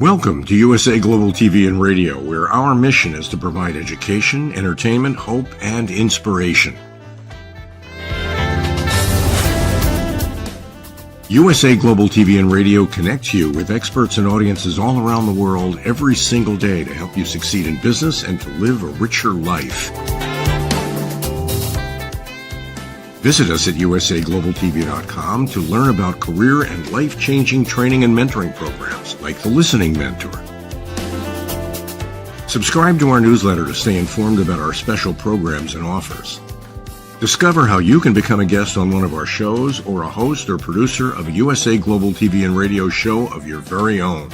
Welcome to USA Global TV and Radio, where our mission is to provide education, entertainment, hope, and inspiration. USA Global TV and Radio connects you with experts and audiences all around the world every single day to help you succeed in business and to live a richer life. Visit us at usaglobaltv.com to learn about career and life-changing training and mentoring programs like the Listening Mentor. Subscribe to our newsletter to stay informed about our special programs and offers. Discover how you can become a guest on one of our shows or a host or producer of a USA Global TV and Radio show of your very own.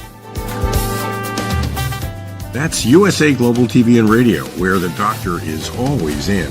That's USA Global TV and Radio, where the doctor is always in.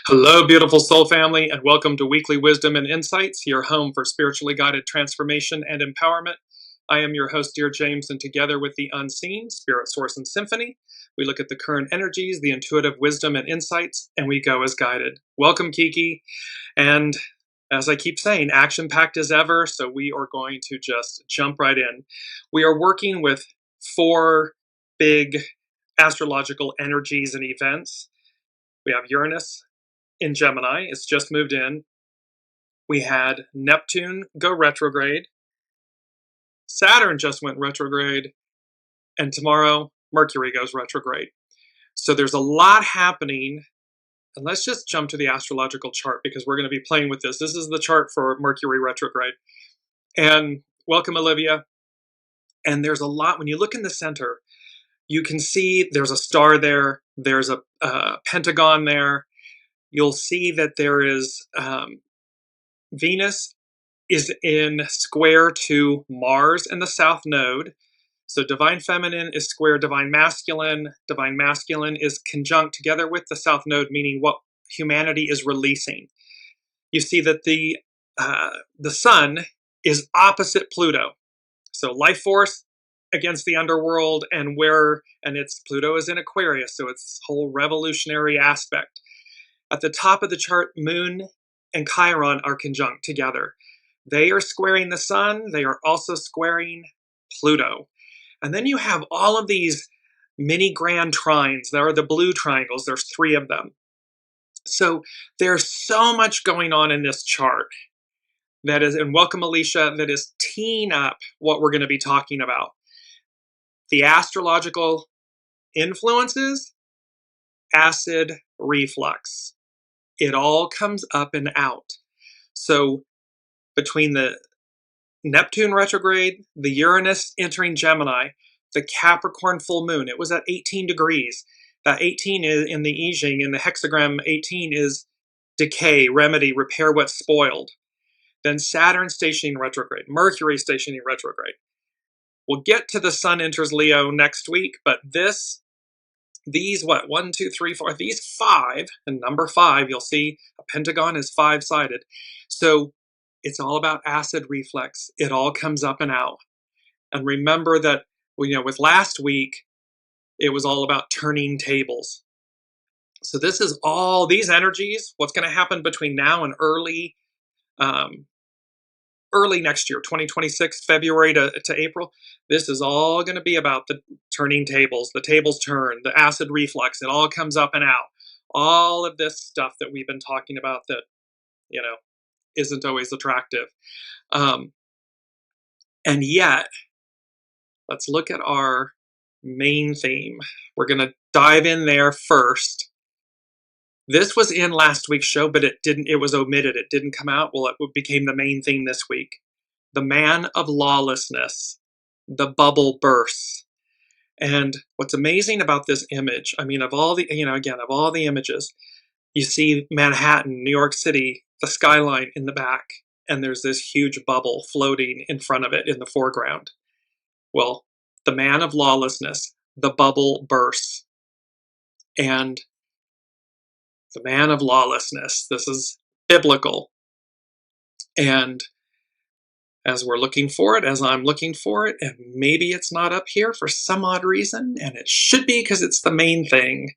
Hello, beautiful soul family, and welcome to Weekly Wisdom and Insights, your home for spiritually guided transformation and empowerment. I am your host, Dearjames, and together with the unseen, Spirit, Source, and Symphony, we look at the current energies, the intuitive wisdom and insights, and we go as guided. Welcome, Kiki. And as I keep saying, action-packed as ever, so we are going to just jump right in. We are working with 4 big astrological energies and events. We have Uranus in Gemini. It's just moved in. We had Neptune go retrograde. Saturn just went retrograde. And tomorrow, Mercury goes retrograde. So there's a lot happening. And let's just jump to the astrological chart because we're going to be playing with this. This is the chart for Mercury retrograde. And welcome, Olivia. And there's a lot. When you look in the center, you can see there's a star there. There's a pentagon there. You'll see that there is Venus is in square to Mars in the south node. So divine feminine is square divine masculine. Divine masculine is conjunct together with the south node, meaning what humanity is releasing. You see that the sun is opposite Pluto. So life force against the underworld, and it's Pluto is in Aquarius, so it's this whole revolutionary aspect. At the top of the chart, Moon and Chiron are conjunct together. They are squaring the sun. They are also squaring Pluto. And then you have all of these mini grand trines. There are the blue triangles. There's 3 of them. So there's so much going on in this chart that is, and welcome Alicia, that is teeing up what we're going to be talking about. The astrological influences, acid reflux. It all comes up and out. So between the Neptune retrograde, the Uranus entering Gemini, the Capricorn full moon, it was at 18 degrees. That 18 is in the I Ching, in the hexagram, 18 is decay, remedy, repair what's spoiled. Then Saturn stationing retrograde, Mercury stationing retrograde. We'll get to the Sun enters Leo next week, but these 1, 2, 3, 4, these 5, and number 5, you'll see a pentagon is 5-sided. So it's all about acid reflux. It all comes up and out. And remember that, with last week, it was all about turning tables. So this is all these energies, what's going to happen between now and early next year, 2026, February to April. This is all going to be about the turning tables, the tables turn, the acid reflux. It all comes up and out. All of this stuff that we've been talking about that, isn't always attractive. And yet, let's look at our main theme. We're going to dive in there first. This was in last week's show, but it was omitted. It didn't come out. Well, it became the main theme this week. The man of lawlessness. the bubble bursts. And what's amazing about this image, I mean, of all the, again, of all the images, you see Manhattan, New York City, the skyline in the back, and there's this huge bubble floating in front of it in the foreground. Well, the man of lawlessness, the bubble bursts. And the man of lawlessness, this is biblical. And as we're looking for it, as I'm looking for it, and maybe it's not up here for some odd reason, and it should be because it's the main thing.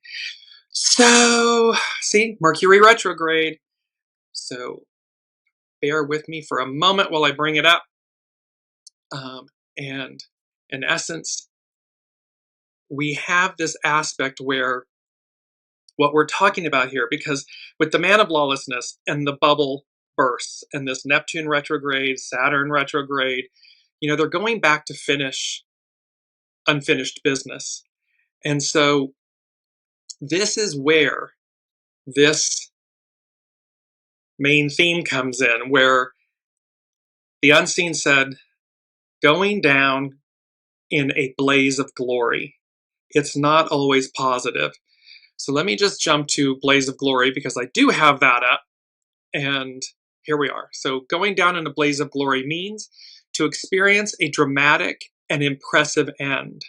So, see, Mercury retrograde. So, bear with me for a moment while I bring it up. And in essence, we have this aspect where what we're talking about here, because with the man of lawlessness and the bubble bursts and this Neptune retrograde, Saturn retrograde, they're going back to finish unfinished business. And so this is where this main theme comes in, where the unseen said, going down in a blaze of glory. It's not always positive. So let me just jump to blaze of glory because I do have that up. And here we are. So going down in a blaze of glory means to experience a dramatic and impressive end.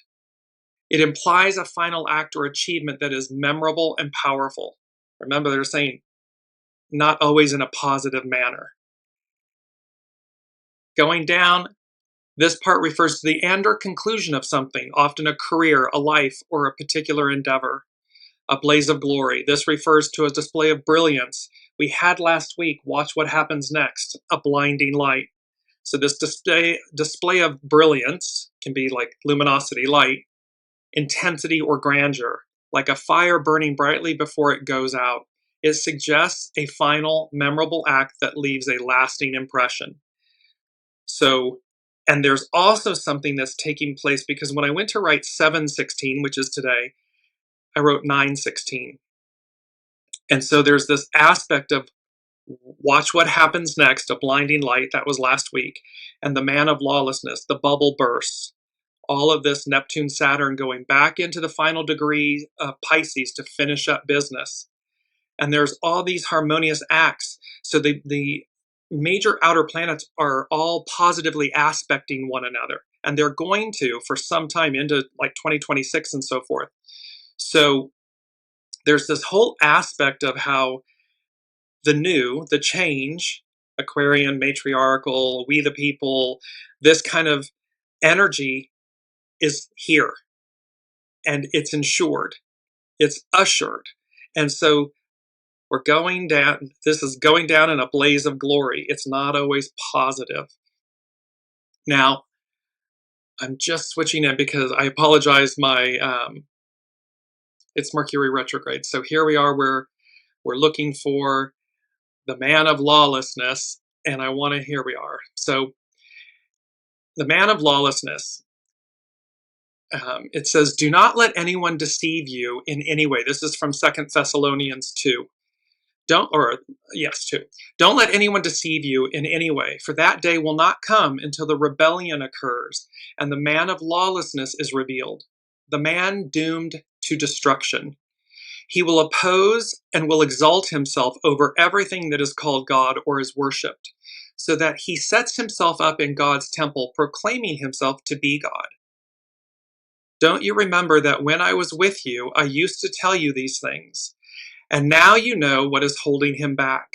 It implies a final act or achievement that is memorable and powerful. Remember, they're saying not always in a positive manner. Going down, this part refers to the end or conclusion of something, often a career, a life, or a particular endeavor. A blaze of glory. This refers to a display of brilliance. We had last week, watch what happens next, a blinding light. So this display of brilliance can be like luminosity, light, intensity, or grandeur, like a fire burning brightly before it goes out. It suggests a final, memorable act that leaves a lasting impression. So, and there's also something that's taking place, because when I went to write 7/16, which is today, I wrote 9/16. And so there's this aspect of watch what happens next, a blinding light, that was last week, and the man of lawlessness, the bubble bursts. All of this Neptune, Saturn going back into the final degree of Pisces to finish up business. And there's all these harmonious acts. So the major outer planets are all positively aspecting one another. And they're going to for some time into like 2026 and so forth. So there's this whole aspect of how the new, the change, Aquarian, matriarchal, we the people, this kind of energy is here. And it's ensured. It's ushered. And so we're going down, this is going down in a blaze of glory. It's not always positive. Now, I'm just switching in because I apologize, it's Mercury retrograde. So here we are, we're looking for the man of lawlessness, and here we are. So the man of lawlessness, it says, do not let anyone deceive you in any way. This is from 2 Thessalonians 2. Don't let anyone deceive you in any way, for that day will not come until the rebellion occurs and the man of lawlessness is revealed, the man doomed to destruction. He will oppose and will exalt himself over everything that is called God or is worshipped, so that he sets himself up in God's temple, proclaiming himself to be God. Don't you remember that when I was with you, I used to tell you these things? And now you know what is holding him back,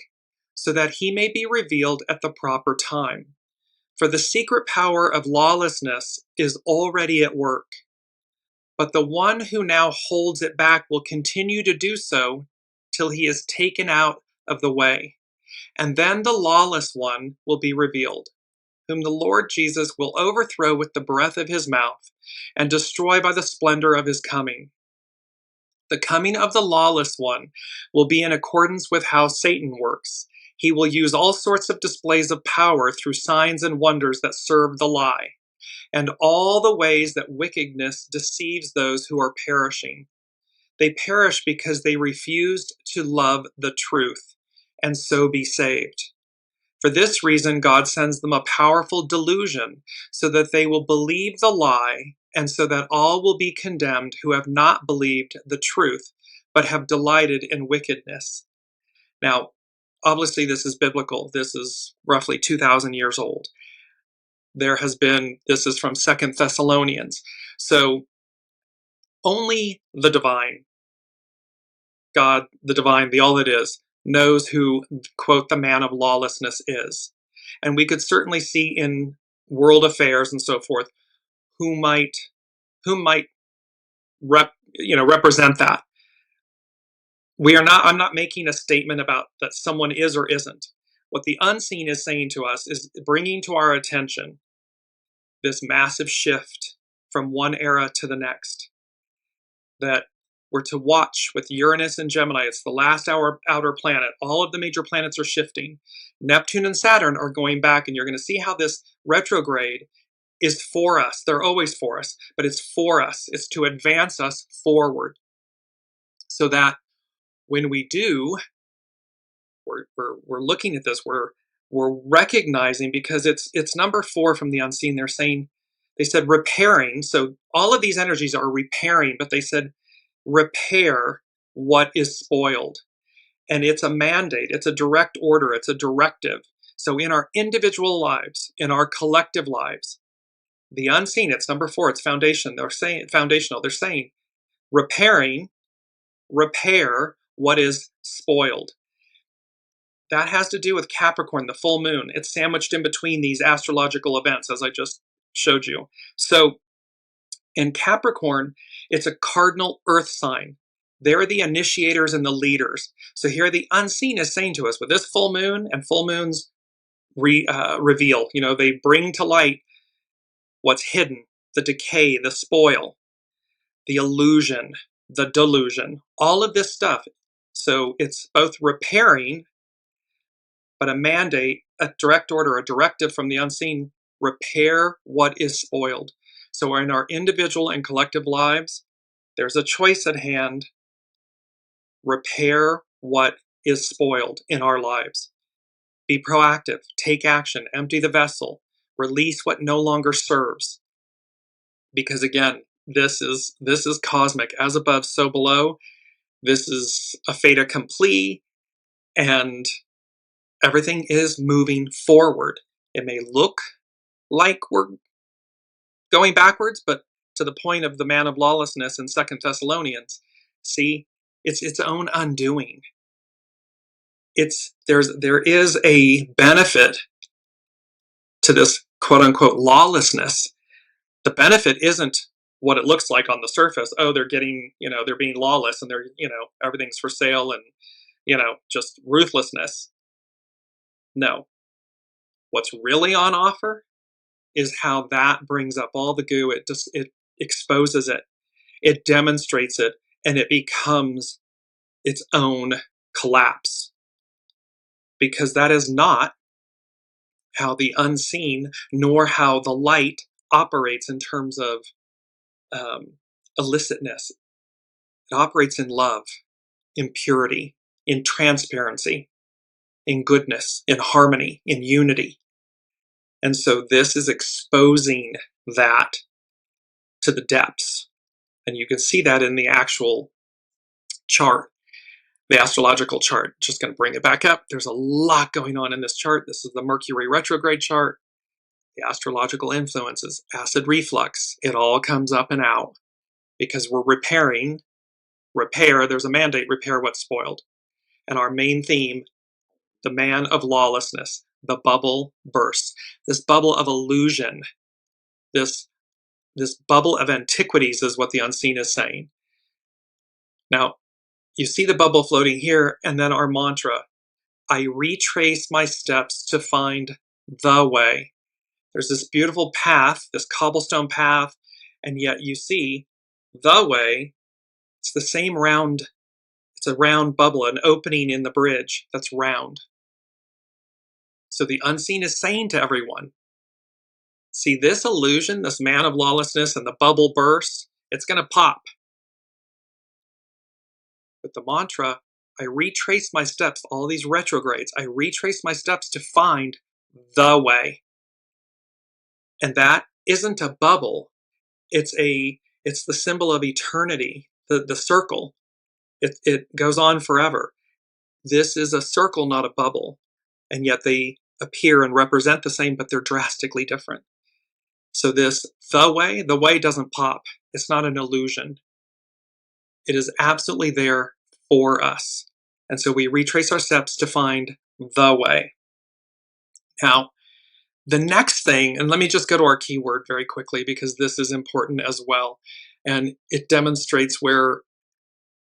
so that he may be revealed at the proper time. For the secret power of lawlessness is already at work. But the one who now holds it back will continue to do so till he is taken out of the way. And then the lawless one will be revealed, whom the Lord Jesus will overthrow with the breath of his mouth and destroy by the splendor of his coming. The coming of the lawless one will be in accordance with how Satan works. He will use all sorts of displays of power through signs and wonders that serve the lie, and all the ways that wickedness deceives those who are perishing. They perish because they refused to love the truth, and so be saved. For this reason, God sends them a powerful delusion so that they will believe the lie, and so that all will be condemned who have not believed the truth, but have delighted in wickedness. Now, obviously, this is biblical. This is roughly 2,000 years old. This is from 2 Thessalonians. So only the divine, God, the divine, the all that is, knows who, quote, the man of lawlessness is. And we could certainly see in world affairs and so forth who might represent that. I'm not making a statement about that someone is or isn't. What the unseen is saying to us is bringing to our attention this massive shift from one era to the next. That we're to watch with Uranus and Gemini. It's the last outer planet. All of the major planets are shifting. Neptune and Saturn are going back, and you're going to see how this retrograde is for us. They're always for us, but it's for us. It's to advance us forward so that when we do, we're looking at this, we're recognizing, because it's number 4 from the unseen. They said repairing. So all of these energies are repairing, but they said repair what is spoiled. And it's a mandate, it's a direct order, it's a directive. So in our individual lives, in our collective lives, the unseen, it's number 4, it's foundation. They're saying foundational. They're saying repair what is spoiled. That has to do with Capricorn, the full moon. It's sandwiched in between these astrological events, as I just showed you. So in Capricorn, it's a cardinal earth sign. They're the initiators and the leaders. So here the unseen is saying to us, with this full moon, and full moons reveal, they bring to light what's hidden, the decay, the spoil, the illusion, the delusion, all of this stuff. So it's both repairing, but a mandate, a direct order, a directive from the unseen, repair what is spoiled. So in our individual and collective lives, there's a choice at hand. Repair what is spoiled in our lives. Be proactive, take action, empty the vessel, release what no longer serves. Because again, this is cosmic. As above, so below. This is a fait accompli, and everything is moving forward. It may look like we're going backwards, but to the point of the man of lawlessness in 2 Thessalonians, see, it's its own undoing. There is a benefit to this quote-unquote lawlessness. The benefit isn't what it looks like on the surface. Oh, they're being lawless, and everything's for sale, and just ruthlessness. No. What's really on offer is how that brings up all the goo. It exposes it, it demonstrates it, and it becomes its own collapse. Because that is not how the unseen, nor how the light operates in terms of illicitness. It operates in love, in purity, in transparency, in goodness, in harmony, in unity. And so this is exposing that to the depths. And you can see that in the actual chart, the astrological chart. Just going to bring it back up. There's a lot going on in this chart. This is the Mercury retrograde chart, the astrological influences, acid reflux. It all comes up and out because we're there's a mandate, repair what's spoiled. And our main theme, the man of lawlessness, the bubble bursts. This bubble of illusion, this bubble of antiquities is what the unseen is saying. Now, you see the bubble floating here, and then our mantra, I retrace my steps to find the way. There's this beautiful path, this cobblestone path, and yet you see the way, it's the same round, it's a round bubble, an opening in the bridge that's round. So the unseen is saying to everyone, see this illusion, this man of lawlessness, and the bubble bursts, it's going to pop. But the mantra, I retraced my steps, all these retrogrades. I retraced my steps to find the way. And that isn't a bubble. It's the symbol of eternity, the circle. It goes on forever. This is a circle, not a bubble. And yet they appear and represent the same, but they're drastically different. So the way doesn't pop. It's not an illusion. It is absolutely there for us. And so we retrace our steps to find the way. Now, the next thing, and let me just go to our keyword very quickly because this is important as well. And it demonstrates where,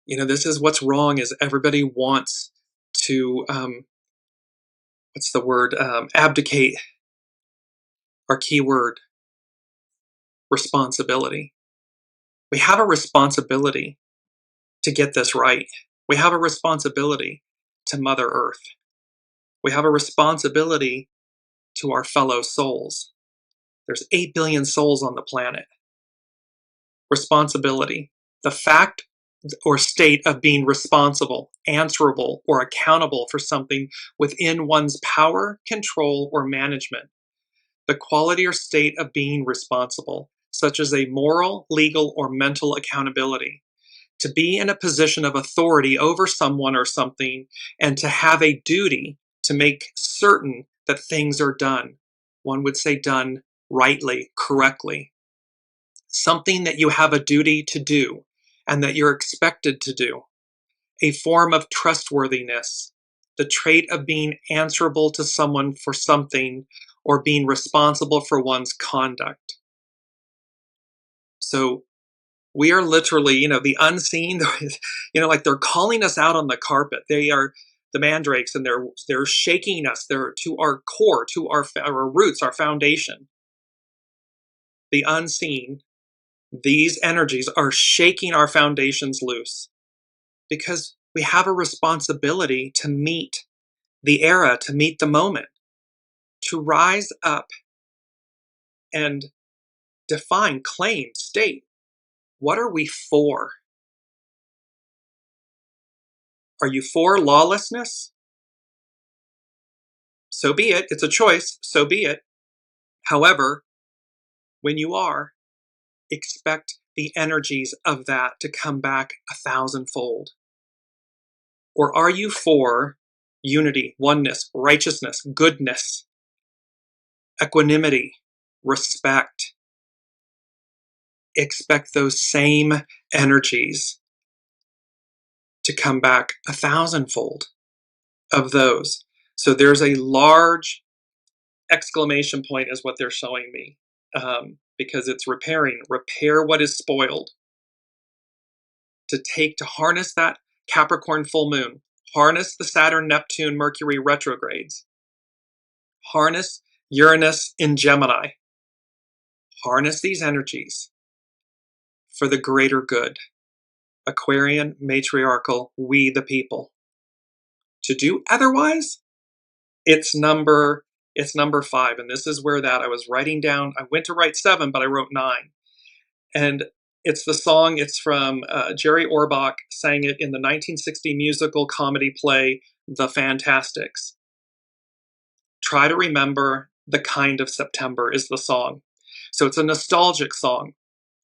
this is what's wrong is everybody wants to, abdicate our keyword, responsibility. We have a responsibility to get this right. We have a responsibility to Mother Earth. We have a responsibility to our fellow souls. There's 8 billion souls on the planet. Responsibility, the fact or state of being responsible, answerable, or accountable for something within one's power, control, or management. The quality or state of being responsible, such as a moral, legal, or mental accountability. To be in a position of authority over someone or something, and to have a duty to make certain that things are done. One would say done rightly, correctly. Something that you have a duty to do and that you're expected to do. A form of trustworthiness, the trait of being answerable to someone for something or being responsible for one's conduct. So we are literally, the unseen, like they're calling us out on the carpet. They are the mandrakes, and they're shaking us. They're to our core, to our roots, our foundation. The unseen, these energies are shaking our foundations loose because we have a responsibility to meet the era, to meet the moment, to rise up and define, claim, state. What are we for? Are you for lawlessness? So be it. It's a choice. So be it. However, when you are, expect the energies of that to come back 1,000-fold. Or are you for unity, oneness, righteousness, goodness, equanimity, respect? Expect those same energies to come back 1,000-fold of those. So there's a large exclamation point is what they're showing me, because it's repair what is spoiled. To harness that Capricorn full moon, harness the Saturn, Neptune, Mercury retrogrades, harness Uranus in Gemini, harness these energies for the greater good. Aquarian, matriarchal, we the people. To do otherwise, it's number 5, and this is where that I was writing down. I went to write 7, but I wrote 9, and it's the song. It's from Jerry Orbach, sang it in the 1960 musical comedy play The Fantastics. Try to remember the kind of September is the song. So it's a nostalgic song.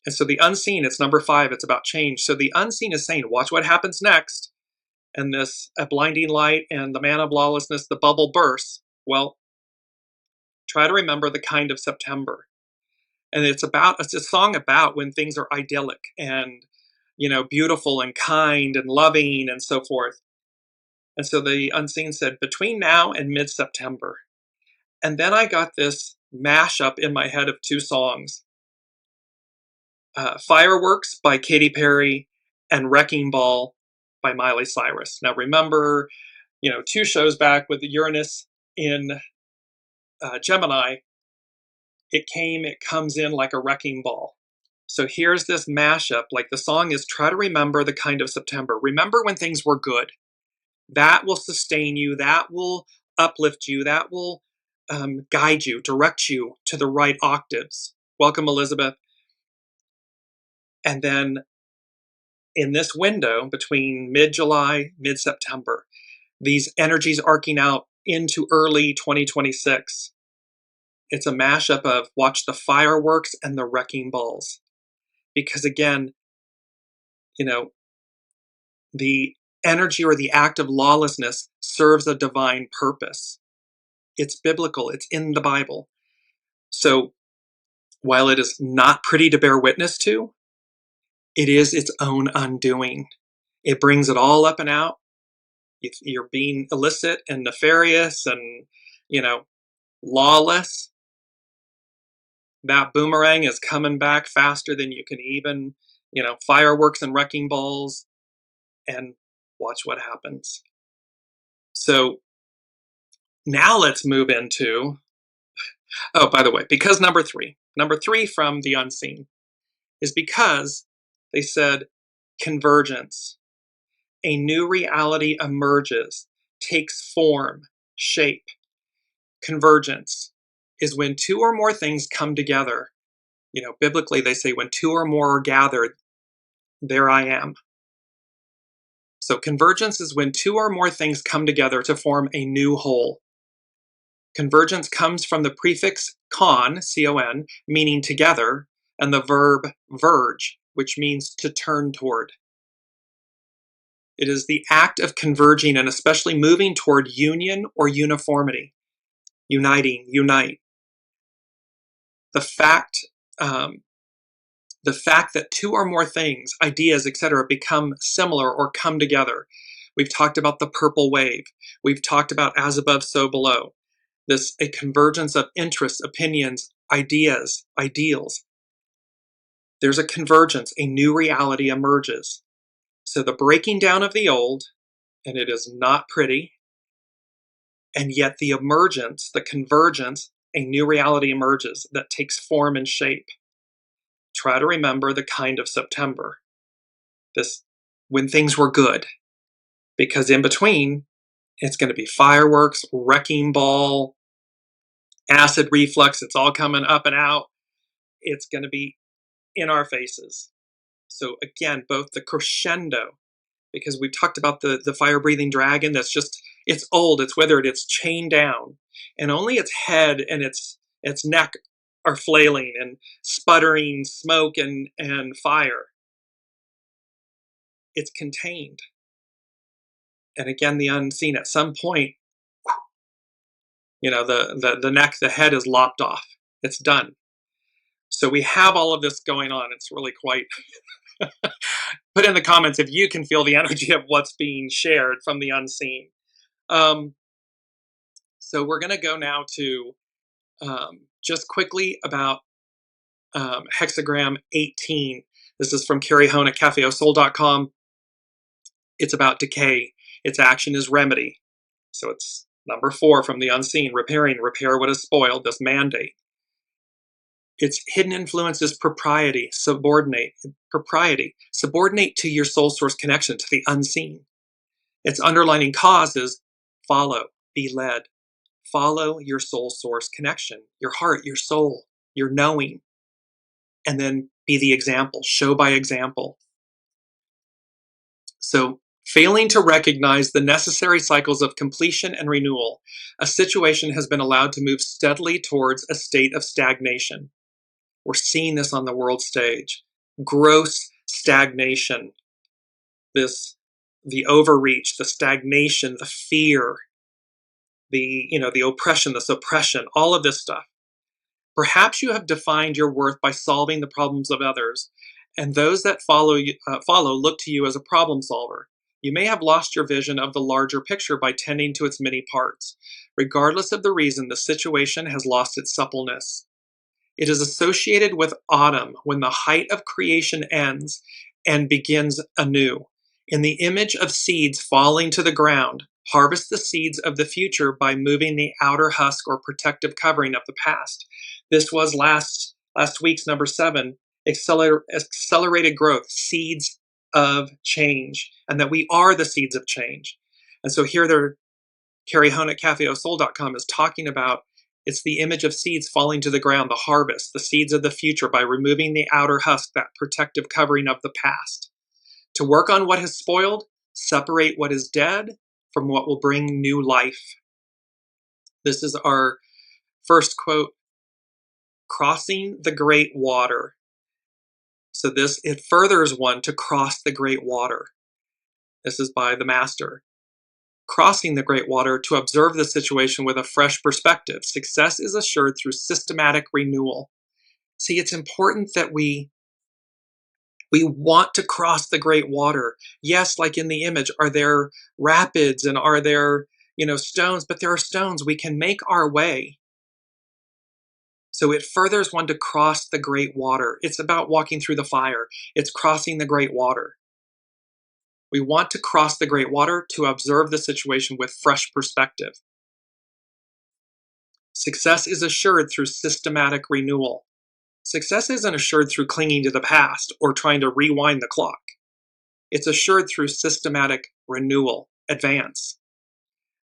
And so the unseen, it's number 5, it's about change. So the unseen is saying, watch what happens next. And a blinding light and the man of lawlessness, the bubble bursts. Well, try to remember the kind of September. And it's a song about when things are idyllic and, beautiful and kind and loving and so forth. And so the unseen said, between now and mid-September. And then I got this mashup in my head of 2 songs. Fireworks by Katy Perry and Wrecking Ball by Miley Cyrus. Now remember, 2 shows back with Uranus in Gemini, it comes in like a wrecking ball. So here's this mashup, like the song is try to remember the kind of September. Remember when things were good. That will sustain you, that will uplift you, that will guide you, direct you to the right octaves. Welcome, Elizabeth. And then in this window between mid-July, mid-September, these energies arcing out into early 2026. It's a mashup of watch the fireworks and the wrecking balls. Because again, the energy or the act of lawlessness serves a divine purpose. It's biblical, it's in the Bible. So while it is not pretty to bear witness to, it is its own undoing. It brings it all up and out. You're being illicit and nefarious and, lawless. That boomerang is coming back faster than you can even, fireworks and wrecking balls, and watch what happens. So now let's move into, oh, by the way, because number three from the unseen is because they said convergence. A new reality emerges, takes form, shape. Convergence is when two or more things come together. Biblically they say when two or more are gathered, there I am. So convergence is when two or more things come together to form a new whole. Convergence comes from the prefix con, C-O-N, meaning together, and the verb verge, which means to turn toward. It is the act of converging and especially moving toward union or uniformity. Uniting, unite. The fact that two or more things, ideas, etc., become similar or come together. We've talked about the purple wave. We've talked about as above, so below. A convergence of interests, opinions, ideas, ideals. There's a convergence, a new reality emerges. So the breaking down of the old, and it is not pretty, and yet the emergence, the convergence, a new reality emerges that takes form and shape. Try to remember the kind of September. When things were good. Because in between, it's going to be fireworks, wrecking ball, acid reflux, it's all coming up and out. It's going to be in our faces. So again, both the crescendo, because we've talked about the fire-breathing dragon it's old, it's withered, it's chained down, and only its head and its neck are flailing and sputtering smoke and fire. It's contained. And again, the unseen, at some point, the neck, the head is lopped off. It's done. So we have all of this going on. It's really quite... Put in the comments if you can feel the energy of what's being shared from the unseen. So we're going to go now to just quickly about hexagram 18. This is from Carrie Hone at cafeosoul.com. It's about decay. Its action is remedy. So it's number 4 from the unseen, repair what is spoiled, this mandate. Its hidden influence is propriety, subordinate to your soul source connection, to the unseen. Its underlining cause is follow, be led. Follow your soul source connection, your heart, your soul, your knowing. And then be the example, show by example. So, failing to recognize the necessary cycles of completion and renewal, a situation has been allowed to move steadily towards a state of stagnation. We're seeing this on the world stage. Gross stagnation. The overreach, the stagnation, the fear, the oppression, the suppression, all of this stuff. Perhaps you have defined your worth by solving the problems of others, and those that follow look to you as a problem solver. You may have lost your vision of the larger picture by tending to its many parts. Regardless of the reason, the situation has lost its suppleness. It is associated with autumn, when the height of creation ends and begins anew. In the image of seeds falling to the ground, harvest the seeds of the future by moving the outer husk or protective covering of the past. This was last week's number 7, accelerated growth, seeds of change, and that we are the seeds of change. And so here Carrie Hone at cafeosoul.com is talking about it's the image of seeds falling to the ground, the harvest, the seeds of the future by removing the outer husk, that protective covering of the past. To work on what has spoiled, separate what is dead from what will bring new life. This is our first quote, crossing the great water. So it furthers one to cross the great water. This is by the master. Crossing the great water to observe the situation with a fresh perspective. Success is assured through systematic renewal. See, it's important that we want to cross the great water. Yes, like in the image, are there rapids and are there, stones? But there are stones. We can make our way. So it furthers one to cross the great water. It's about walking through the fire. It's crossing the great water. We want to cross the great water to observe the situation with fresh perspective. Success is assured through systematic renewal. Success isn't assured through clinging to the past or trying to rewind the clock. It's assured through systematic renewal, advance.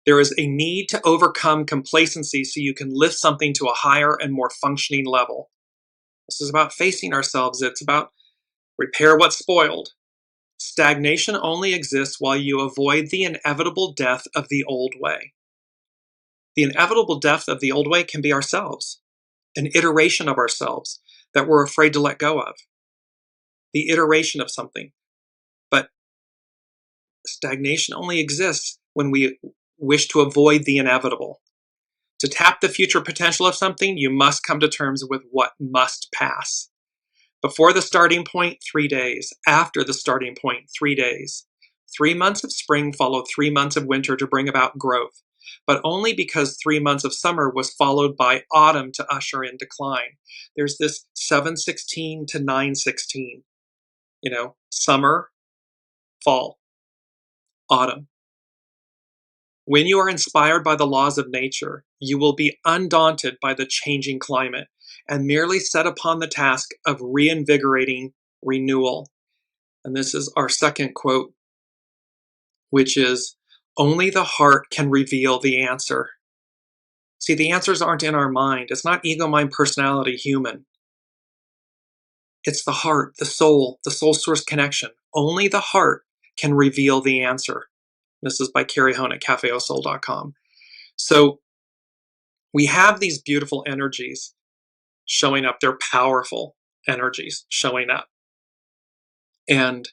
There is a need to overcome complacency so you can lift something to a higher and more functioning level. This is about facing ourselves. It's about repair what's spoiled. Stagnation only exists while you avoid the inevitable death of the old way. The inevitable death of the old way can be ourselves, an iteration of ourselves that we're afraid to let go of. The iteration of something. But stagnation only exists when we wish to avoid the inevitable. To tap the future potential of something, you must come to terms with what must pass. Before the starting point, 3 days. After the starting point, 3 days. 3 months of spring followed 3 months of winter to bring about growth, but only because 3 months of summer was followed by autumn to usher in decline. There's this 7/16 to 9/16. Summer, fall, autumn. When you are inspired by the laws of nature, you will be undaunted by the changing climate and merely set upon the task of reinvigorating renewal. And this is our second quote, which is, only the heart can reveal the answer. See, the answers aren't in our mind. It's not ego, mind, personality, human. It's the heart, the soul source connection. Only the heart can reveal the answer. This is by Carrie Hone at cafeosoul.com. So we have these beautiful energies showing up. They're powerful energies showing up. And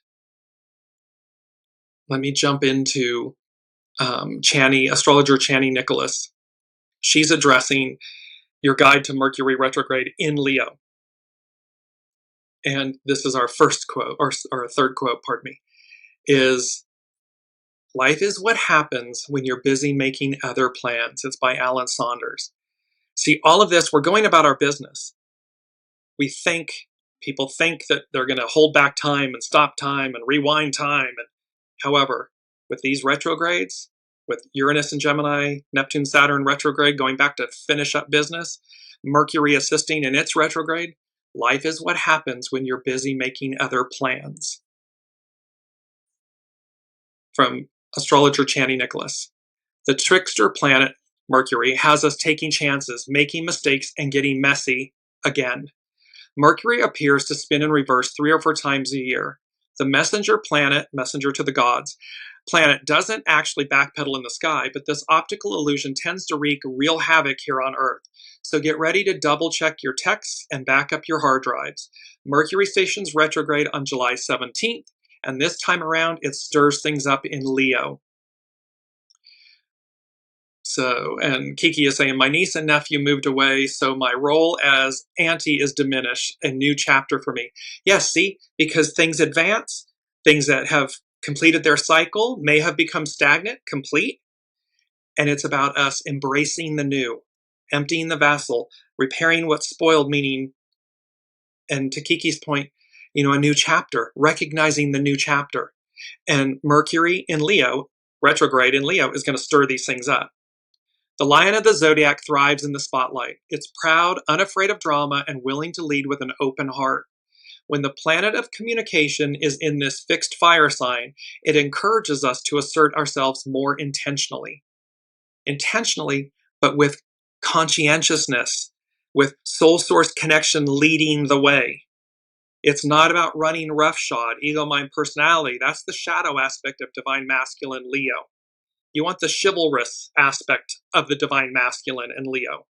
let me jump into astrologer Chani Nicholas. She's addressing your guide to Mercury retrograde in Leo. And this is our first quote, or our third quote, is, life is what happens when you're busy making other plans. It's by Alan Saunders. See, all of this, we're going about our business. People think that they're going to hold back time and stop time and rewind time. And however, with these retrogrades, with Uranus and Gemini, Neptune, Saturn retrograde, going back to finish up business, Mercury assisting in its retrograde, life is what happens when you're busy making other plans. From astrologer Chani Nicholas. The trickster planet, Mercury, has us taking chances, making mistakes, and getting messy again. Mercury appears to spin in reverse 3 or 4 times a year. The messenger planet, messenger to the gods, planet doesn't actually backpedal in the sky, but this optical illusion tends to wreak real havoc here on Earth. So get ready to double check your texts and back up your hard drives. Mercury stations retrograde on July 17th, and this time around it stirs things up in Leo. So, and Kiki is saying, my niece and nephew moved away, so my role as auntie is diminished. A new chapter for me. Yes, see, because things advance, things that have completed their cycle may have become stagnant, complete, and it's about us embracing the new, emptying the vessel, repairing what's spoiled, meaning, and to Kiki's point, a new chapter, recognizing the new chapter. And Mercury in Leo, retrograde in Leo, is going to stir these things up. The lion of the zodiac thrives in the spotlight. It's proud, unafraid of drama, and willing to lead with an open heart. When the planet of communication is in this fixed fire sign, it encourages us to assert ourselves more intentionally. Intentionally, but with conscientiousness, with soul source connection leading the way. It's not about running roughshod, ego, mind, personality. That's the shadow aspect of divine masculine Leo. You want the chivalrous aspect of the divine masculine in Leo,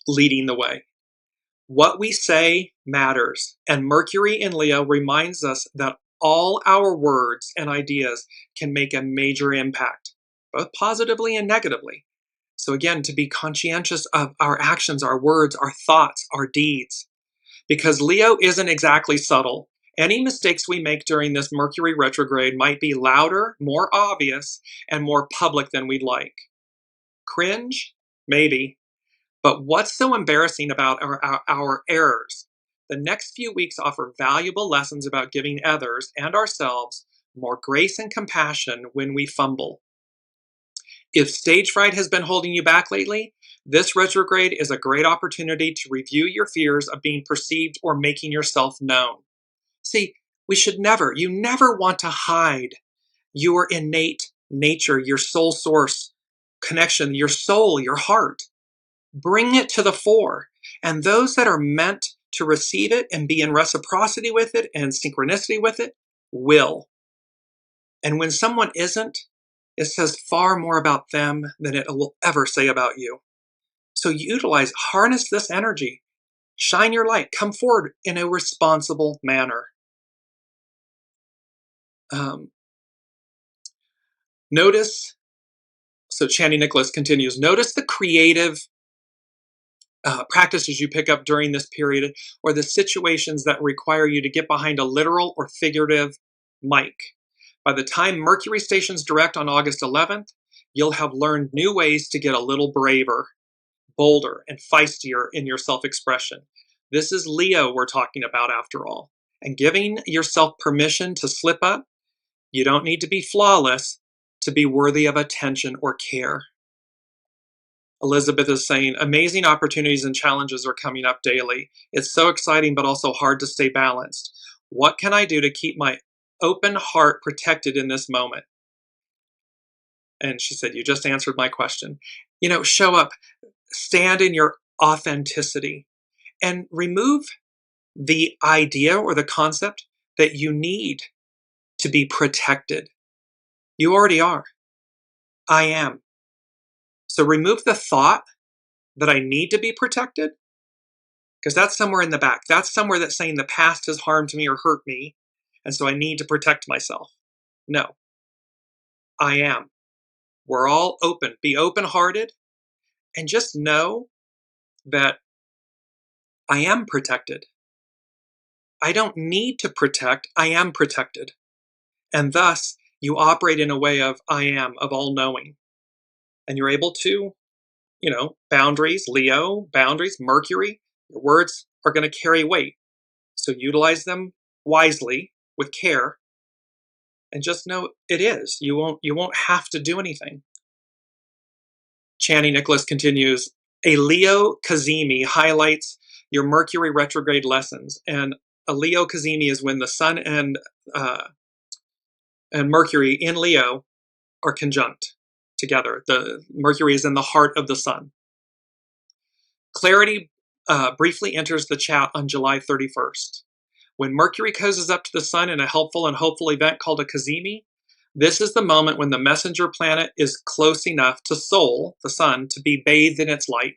leading the way. What we say matters, and Mercury in Leo reminds us that all our words and ideas can make a major impact, both positively and negatively. So again, to be conscientious of our actions, our words, our thoughts, our deeds, because Leo isn't exactly subtle. Any mistakes we make during this Mercury retrograde might be louder, more obvious, and more public than we'd like. Cringe? Maybe. But what's so embarrassing about our errors? The next few weeks offer valuable lessons about giving others and ourselves more grace and compassion when we fumble. If stage fright has been holding you back lately, this retrograde is a great opportunity to review your fears of being perceived or making yourself known. See, you never want to hide your innate nature, your soul source connection, your soul, your heart. Bring it to the fore. And those that are meant to receive it and be in reciprocity with it and synchronicity with it will. And when someone isn't, it says far more about them than it will ever say about you. So harness this energy, shine your light, come forward in a responsible manner. Notice, so Channing Nicholas continues, notice the creative practices you pick up during this period, or the situations that require you to get behind a literal or figurative mic. By the time Mercury stations direct on August 11th, you'll have learned new ways to get a little braver, bolder, and feistier in your self-expression. This is Leo we're talking about after all. And giving yourself permission to slip up, you don't need to be flawless to be worthy of attention or care. Elizabeth is saying, amazing opportunities and challenges are coming up daily. It's so exciting, but also hard to stay balanced. What can I do to keep my open heart protected in this moment? And she said, you just answered my question. Show up, stand in your authenticity, and remove the idea or the concept that you need to be protected. You already are. I am. So remove the thought that I need to be protected, because that's somewhere in the back. That's somewhere that's saying the past has harmed me or hurt me, and so I need to protect myself. No. I am. We're all open. Be open-hearted, and just know that I am protected. I don't need to protect. I am protected. And thus, you operate in a way of I am, of all-knowing. And you're able to, boundaries, Leo, boundaries, Mercury, your words are going to carry weight. So utilize them wisely, with care, and just know it is. You won't have to do anything. Channing Nicholas continues, a Leo Kazemi highlights your Mercury retrograde lessons. And a Leo Kazemi is when the Sun and Mercury in Leo are conjunct together. The Mercury is in the heart of the Sun. Clarity briefly enters the chat on July 31st. When Mercury cozies up to the Sun in a helpful and hopeful event called a Kazemi, this is the moment when the messenger planet is close enough to Sol, the Sun, to be bathed in its light.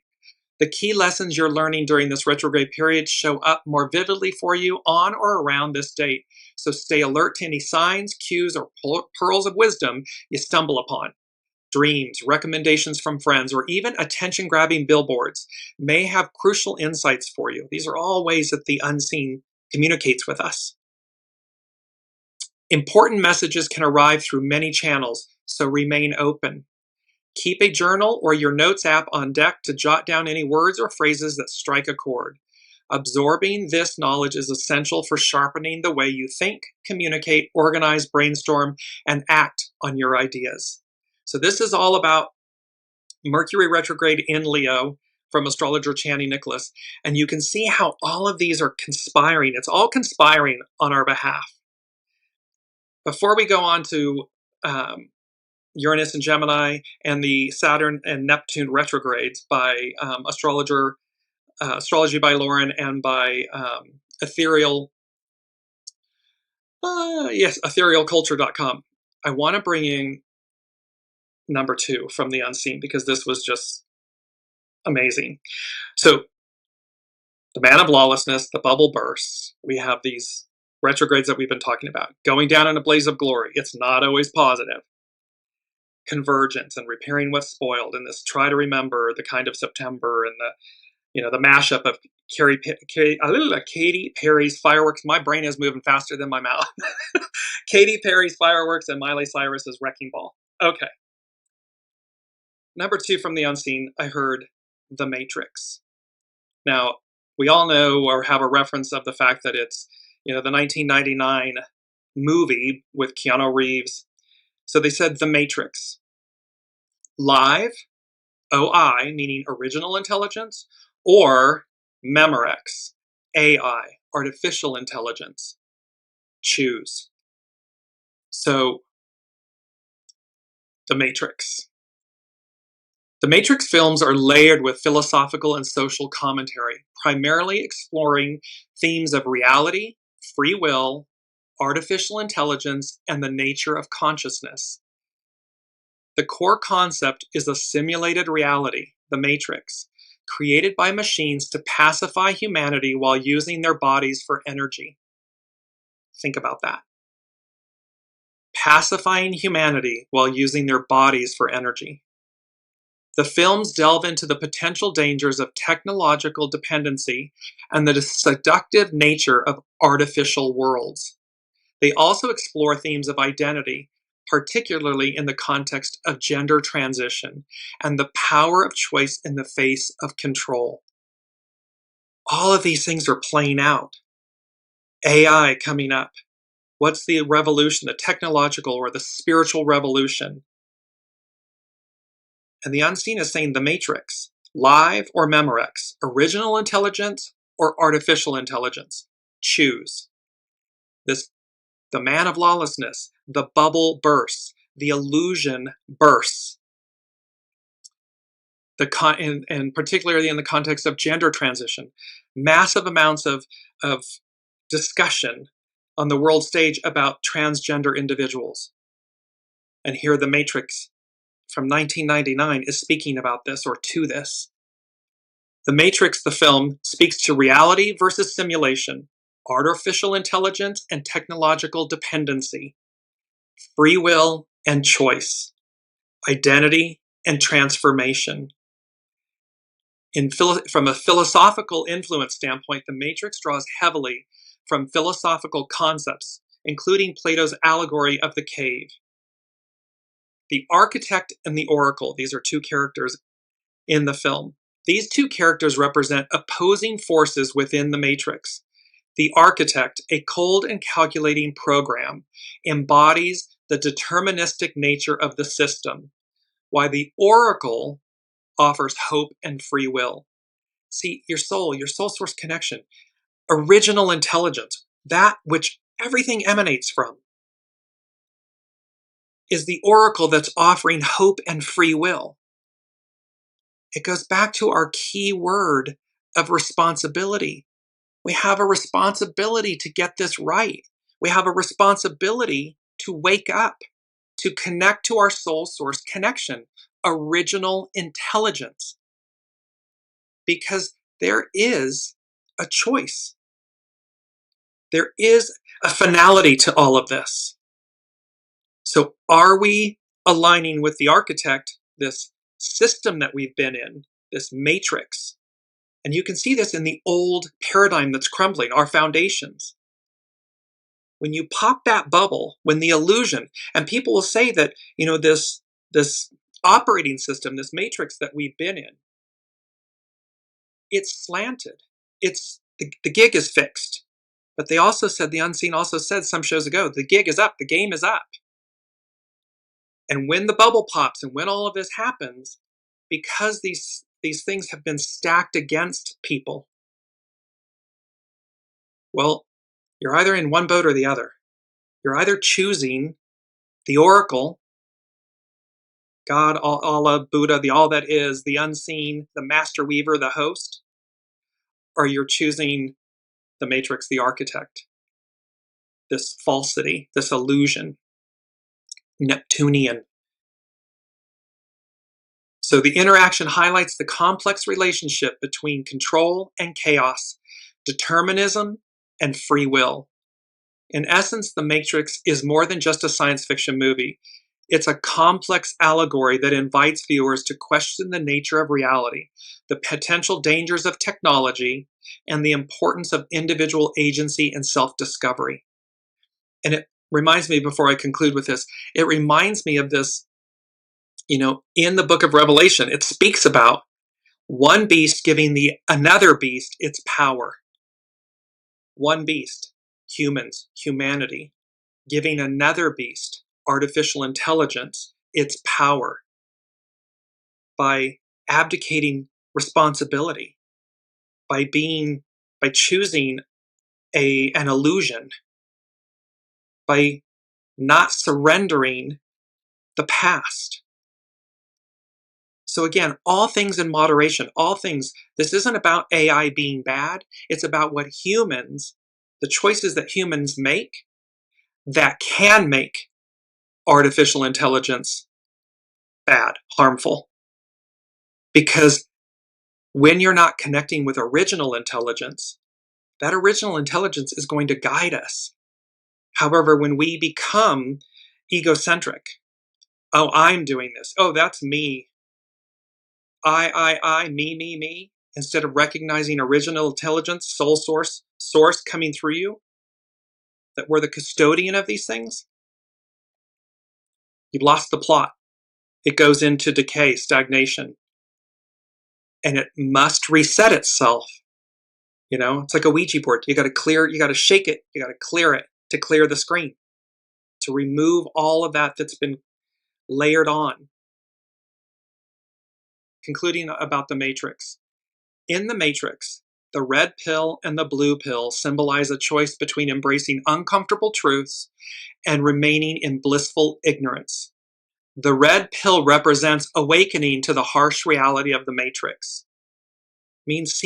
The key lessons you're learning during this retrograde period show up more vividly for you on or around this date. So stay alert to any signs, cues, or pearls of wisdom you stumble upon. Dreams, recommendations from friends, or even attention-grabbing billboards may have crucial insights for you. These are all ways that the unseen communicates with us. Important messages can arrive through many channels, so remain open. Keep a journal or your notes app on deck to jot down any words or phrases that strike a chord. Absorbing this knowledge is essential for sharpening the way you think, communicate, organize, brainstorm, and act on your ideas. So this is all about Mercury retrograde in Leo from astrologer Channing Nicholas. And you can see how all of these are conspiring. It's all conspiring on our behalf. Before we go on to Uranus and Gemini and the Saturn and Neptune retrogrades by Astrology by Lauren and by ethereal, etherealculture.com. I want to bring in number 2 from the unseen because this was just amazing. So the man of lawlessness, the bubble bursts. We have these retrogrades that we've been talking about. Going down in a blaze of glory. It's not always positive. Convergence and repairing what's spoiled, and this try to remember the kind of September, and the mashup of Katy Perry's fireworks. My brain is moving faster than my mouth. Katy Perry's fireworks and Miley Cyrus's wrecking ball. Okay. Number 2 from the unseen, I heard The Matrix. Now, we all know or have a reference of the fact that it's, the 1999 movie with Keanu Reeves. So they said The Matrix. Live, OI, meaning original intelligence, or Memorex, AI, artificial intelligence. Choose. So, The Matrix. The Matrix films are layered with philosophical and social commentary, primarily exploring themes of reality, free will, artificial intelligence, and the nature of consciousness. The core concept is a simulated reality, the Matrix, created by machines to pacify humanity while using their bodies for energy. Think about that. Pacifying humanity while using their bodies for energy. The films delve into the potential dangers of technological dependency and the seductive nature of artificial worlds. They also explore themes of identity, particularly in the context of gender transition and the power of choice in the face of control. All of these things are playing out. AI coming up. What's the revolution, the technological or the spiritual revolution? And the unseen is saying The Matrix, live or Memorex, original intelligence or artificial intelligence. Choose. The man of lawlessness, the bubble bursts, the illusion bursts. And particularly in the context of gender transition, massive amounts of discussion on the world stage about transgender individuals. And here The Matrix from 1999 is speaking about this or to this. The Matrix, the film, speaks to reality versus simulation, artificial intelligence and technological dependency, free will and choice, identity and transformation. From a philosophical influence standpoint, The Matrix draws heavily from philosophical concepts, including Plato's allegory of the cave. The architect and the oracle, these are 2 characters in the film. These 2 characters represent opposing forces within the Matrix. The architect, a cold and calculating program, embodies the deterministic nature of the system, while the oracle offers hope and free will. See, your soul source connection, original intelligence, that which everything emanates from, is the oracle that's offering hope and free will. It goes back to our key word of responsibility. We have a responsibility to get this right. We have a responsibility to wake up, to connect to our soul source connection, original intelligence. Because there is a choice. There is a finality to all of this. So are we aligning with the architect, this system that we've been in, this matrix? And you can see this in the old paradigm that's crumbling, our foundations. When you pop that bubble, when the illusion, and people will say that, this operating system, this matrix that we've been in, it's slanted. The gig is fixed. But they also said, the unseen also said some shows ago, the gig is up, the game is up. And when the bubble pops and when all of this happens, because these things have been stacked against people, well, you're either in one boat or the other. You're either choosing the oracle, God, Allah, Buddha, the all that is, the unseen, the master weaver, the host, or you're choosing the matrix, the architect, this falsity, this illusion, Neptunian. So the interaction highlights the complex relationship between control and chaos, determinism and free will. In essence, The Matrix is more than just a science fiction movie. It's a complex allegory that invites viewers to question the nature of reality, the potential dangers of technology, and the importance of individual agency and self-discovery. And it reminds me, before I conclude with this, it reminds me of this, in the book of Revelation, it speaks about one beast giving another beast its power. One beast, humans, humanity, giving another beast, artificial intelligence, its power by abdicating responsibility, by choosing an illusion, by not surrendering the past. So again, all things in moderation, all things. This isn't about AI being bad. It's about what the choices that humans make that can make artificial intelligence bad, harmful. Because when you're not connecting with original intelligence, that original intelligence is going to guide us. However, when we become egocentric, oh, I'm doing this. Oh, that's me. I, me, instead of recognizing original intelligence, soul source coming through you, that we're the custodian of these things, you've lost the plot. It goes into decay, stagnation, and it must reset itself. It's like a Ouija board. You got to shake it, you got to clear it to clear the screen, to remove all of that that's been layered on. Concluding about the Matrix. In the Matrix, the red pill and the blue pill symbolize a choice between embracing uncomfortable truths and remaining in blissful ignorance. The red pill represents awakening to the harsh reality of the Matrix. It means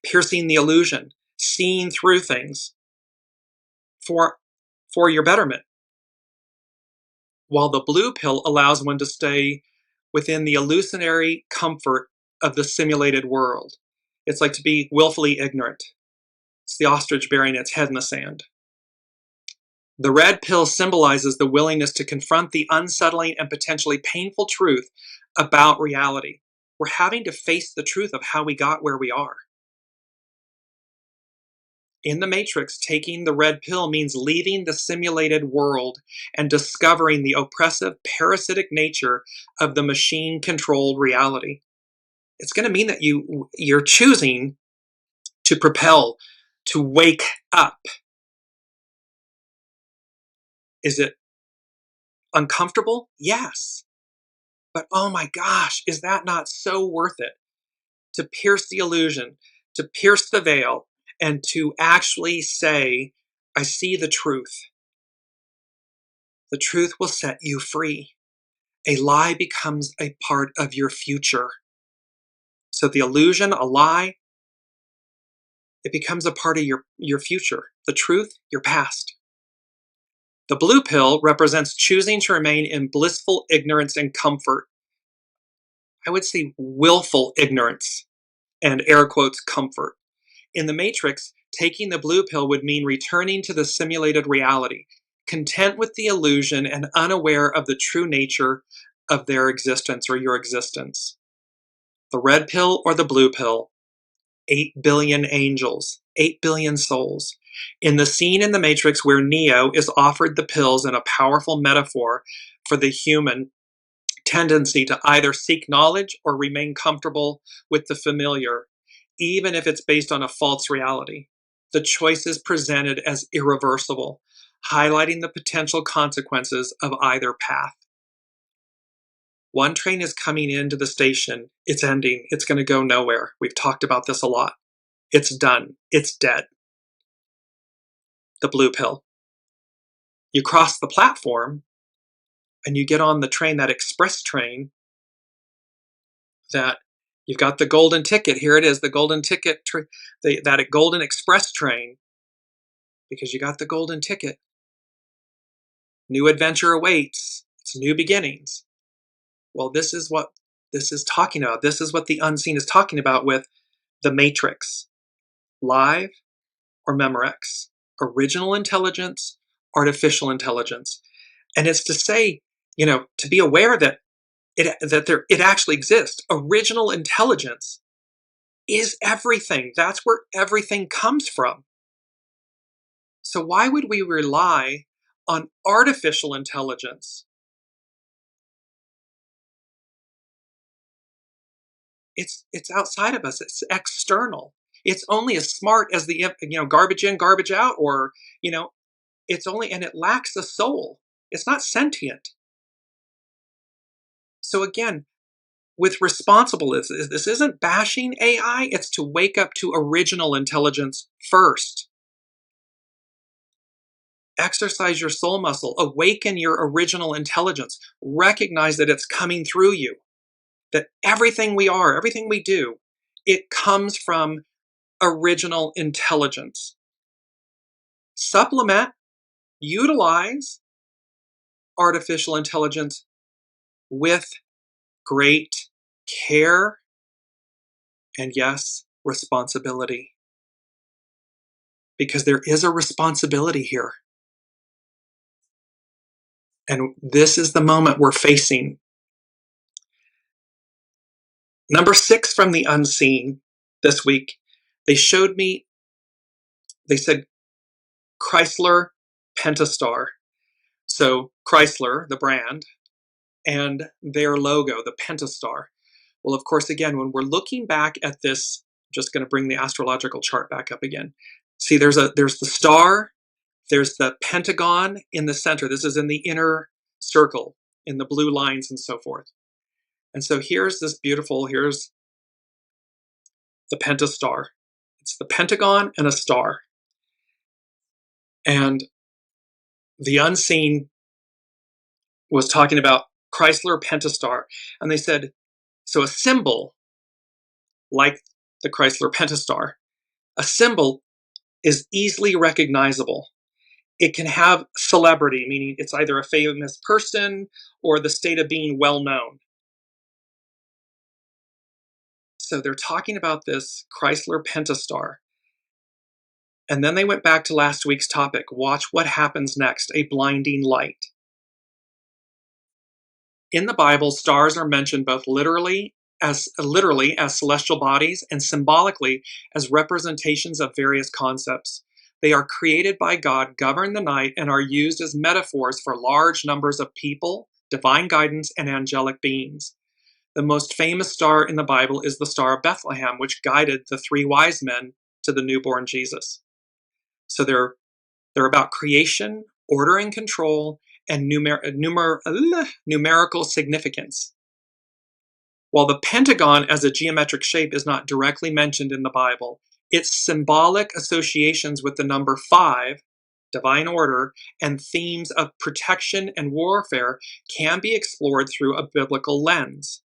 piercing the illusion, seeing through things for your betterment. While the blue pill allows one to stay within the illusionary comfort of the simulated world. It's like to be willfully ignorant. It's the ostrich burying its head in the sand. The red pill symbolizes the willingness to confront the unsettling and potentially painful truth about reality. We're having to face the truth of how we got where we are. In the Matrix, taking the red pill means leaving the simulated world and discovering the oppressive, parasitic nature of the machine-controlled reality. It's going to mean that you're choosing to propel, to wake up. Is it uncomfortable? Yes. But oh my gosh, is that not so worth it? To pierce the illusion, to pierce the veil, and to actually say, I see the truth. The truth will set you free. A lie becomes a part of your future. So the illusion, a lie, it becomes a part of your future. The truth, your past. The blue pill represents choosing to remain in blissful ignorance and comfort. I would say willful ignorance and air quotes comfort. In the Matrix, taking the blue pill would mean returning to the simulated reality, content with the illusion and unaware of the true nature of their existence or your existence. The red pill or the blue pill, 8 billion angels, 8 billion souls. In the scene in the Matrix where Neo is offered the pills in a powerful metaphor for the human tendency to either seek knowledge or remain comfortable with the familiar, even if it's based on a false reality. The choice is presented as irreversible, highlighting the potential consequences of either path. One train is coming into the station. It's ending. It's going to go nowhere. We've talked about this a lot. It's done. It's dead. The blue pill. You cross the platform and you get on the train, that express train that You've got the golden ticket. Here it is, the golden ticket, that golden express train, because you got the golden ticket. New adventure awaits. It's new beginnings. Well, this is what this is talking about. This is what the unseen is talking about with the matrix. Live or Memorex. Original intelligence, artificial intelligence. And it's to say, to be aware that it actually exists. Original intelligence is everything. That's where everything comes from. So why would we rely on artificial intelligence? It's outside of us. It's external. It's only as smart as the garbage in, garbage out, or it's only, and it lacks a soul. It's not sentient. So again, with responsible, this isn't bashing AI. It's to wake up to original intelligence first. Exercise your soul muscle. Awaken your original intelligence. Recognize that it's coming through you. That everything we are, everything we do, it comes from original intelligence. Supplement, utilize artificial intelligence with great care and, yes, responsibility. Because there is a responsibility here. And this is the moment we're facing. Number 6 from the unseen this week, they showed me, they said CHRYSLER PENTASTAR. So CHRYSLER, the brand, and their logo, the PENTASTAR. Well, of course, again, when we're looking back at this, I'm just going to bring the astrological chart back up again. See, there's the star, there's the pentagon in the center. This is in the inner circle, in the blue lines and so forth. And so here's this beautiful, here's the pentastar. It's the pentagon and a star. And the unseen was talking about CHRYSLER pentastar. And they said, so a symbol like the CHRYSLER pentastar, a symbol is easily recognizable. It can have celebrity, meaning it's either a famous person or the state of being well known. So they're talking about this CHRYSLER pentastar. And then they went back to last week's topic, watch what happens next, a blinding light. In the Bible, stars are mentioned both literally as celestial bodies and symbolically as representations of various concepts. They are created by God, govern the night, and are used as metaphors for large numbers of people, divine guidance, and angelic beings. The most famous star in the Bible is the Star of Bethlehem, which guided the 3 wise men to the newborn Jesus. So they're about creation, order and control, and numerical significance. While the pentagon as a geometric shape is not directly mentioned in the Bible, its symbolic associations with the number 5, divine order, and themes of protection and warfare can be explored through a biblical lens.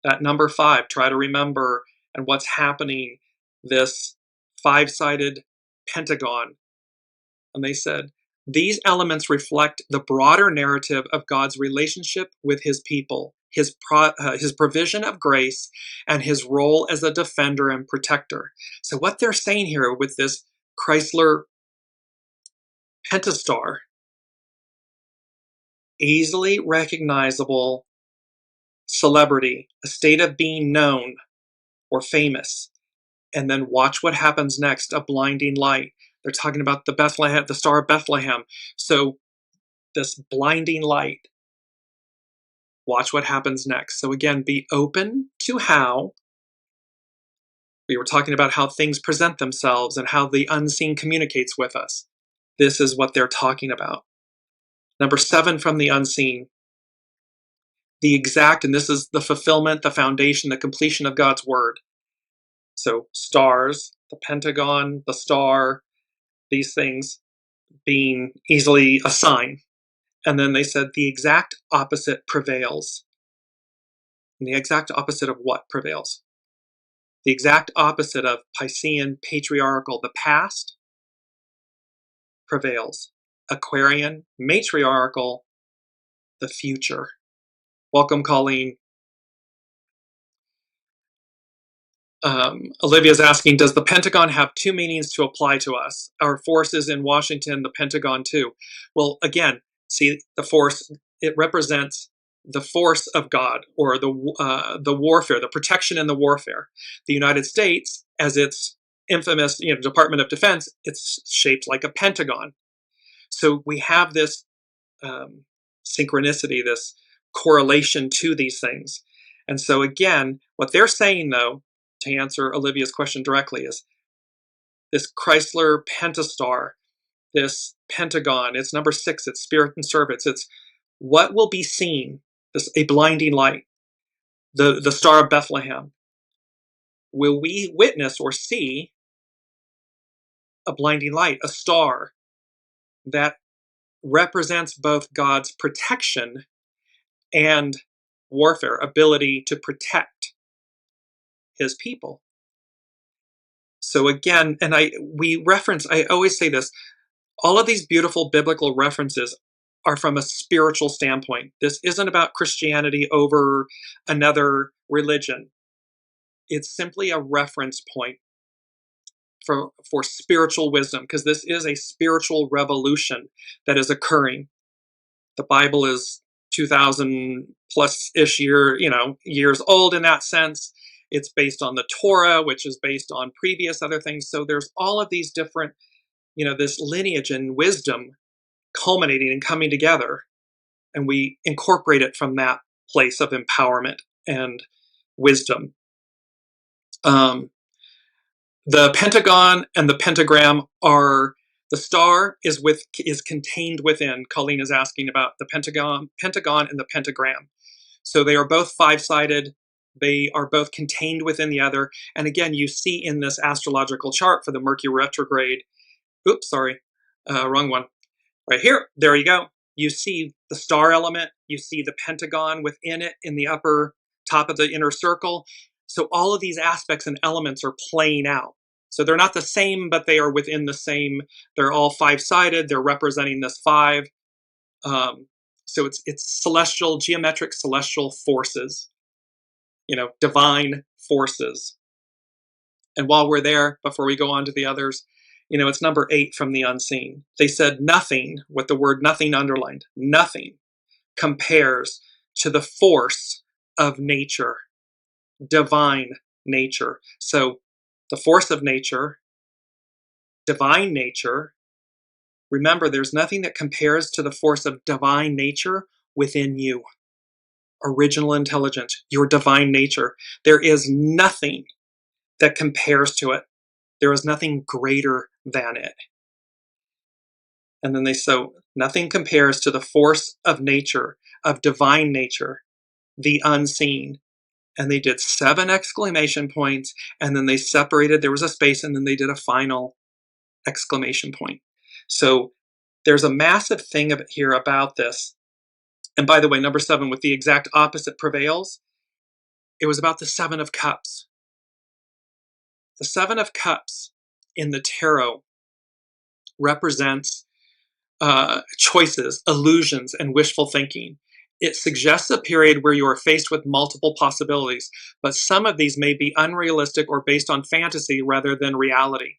That number 5, try to remember, and what's happening, this 5-sided pentagon. And they said, these elements reflect the broader narrative of God's relationship with his people, his provision of grace, and his role as a defender and protector. So what they're saying here with this CHRYSLER pentastar, easily recognizable celebrity, a state of being known or famous, and then watch what happens next, a blinding light. They're talking about the Star of Bethlehem. So this blinding light, watch what happens next. So again, be open to how, we were talking about how things present themselves and how the unseen communicates with us. This is what they're talking about. Number 7 from the unseen, the exact, and this is the fulfillment, the foundation, the completion of God's word. So stars, the pentagon, the star, these things being easily a sign. And then they said the exact opposite prevails. And the exact opposite of what prevails? The exact opposite of Piscean, patriarchal, the past, prevails. Aquarian, matriarchal, the future. Welcome, Colleen. Olivia's asking, does the Pentagon have two meanings to apply to us? Our forces in Washington, the Pentagon too. Well, again, see the force, it represents the force of God, or the warfare, the protection in the warfare. The United States, as its infamous Department of Defense, it's shaped like a pentagon. So we have this synchronicity, this correlation to these things. And so again, what they're saying, though, to answer Olivia's question directly, is this CHRYSLER PENTASTAR, this pentagon, it's number 6, it's spirit and service, it's what will be seen, this a blinding light, the Star of Bethlehem. Will we witness or see a blinding light, a star that represents both God's protection and warfare, ability to protect his people? So again, and I always say this, all of these beautiful biblical references are from a spiritual standpoint. This isn't about Christianity over another religion. It's simply a reference point for spiritual wisdom, because this is a spiritual revolution that is occurring. The Bible is 2,000 plus ish years old in that sense. It's based on the Torah, which is based on previous other things. So there's all of these different, this lineage and wisdom culminating and coming together, and we incorporate it from that place of empowerment and wisdom. The pentagon and the pentagram are, the star is contained within. Colleen is asking about the pentagon and the pentagram. So they are both 5-sided. They are both contained within the other. And again, you see in this astrological chart for the Mercury retrograde, oops, sorry, wrong one. Right here, there you go. You see the star element, you see the pentagon within it in the upper top of the inner circle. So all of these aspects and elements are playing out. So they're not the same, but they are within the same. They're all 5-sided. They're representing this 5. So it's celestial, geometric celestial forces, divine forces. And while we're there, before we go on to the others, it's number 8 from the unseen. They said nothing, with the word nothing underlined, nothing compares to the force of nature, divine nature. So the force of nature, divine nature, remember, there's nothing that compares to the force of divine nature within you. Original intelligence, your divine nature. There is nothing that compares to it. There is nothing greater than it. And then nothing compares to the force of nature, of divine nature, the unseen. And they did 7 exclamation points, and then they separated, there was a space, and then they did a final exclamation point. So there's a massive thing here about this. And by the way, number 7, with the exact opposite prevails, it was about the 7 of Cups. The 7 of Cups in the tarot represents choices, illusions, and wishful thinking. It suggests a period where you are faced with multiple possibilities, but some of these may be unrealistic or based on fantasy rather than reality.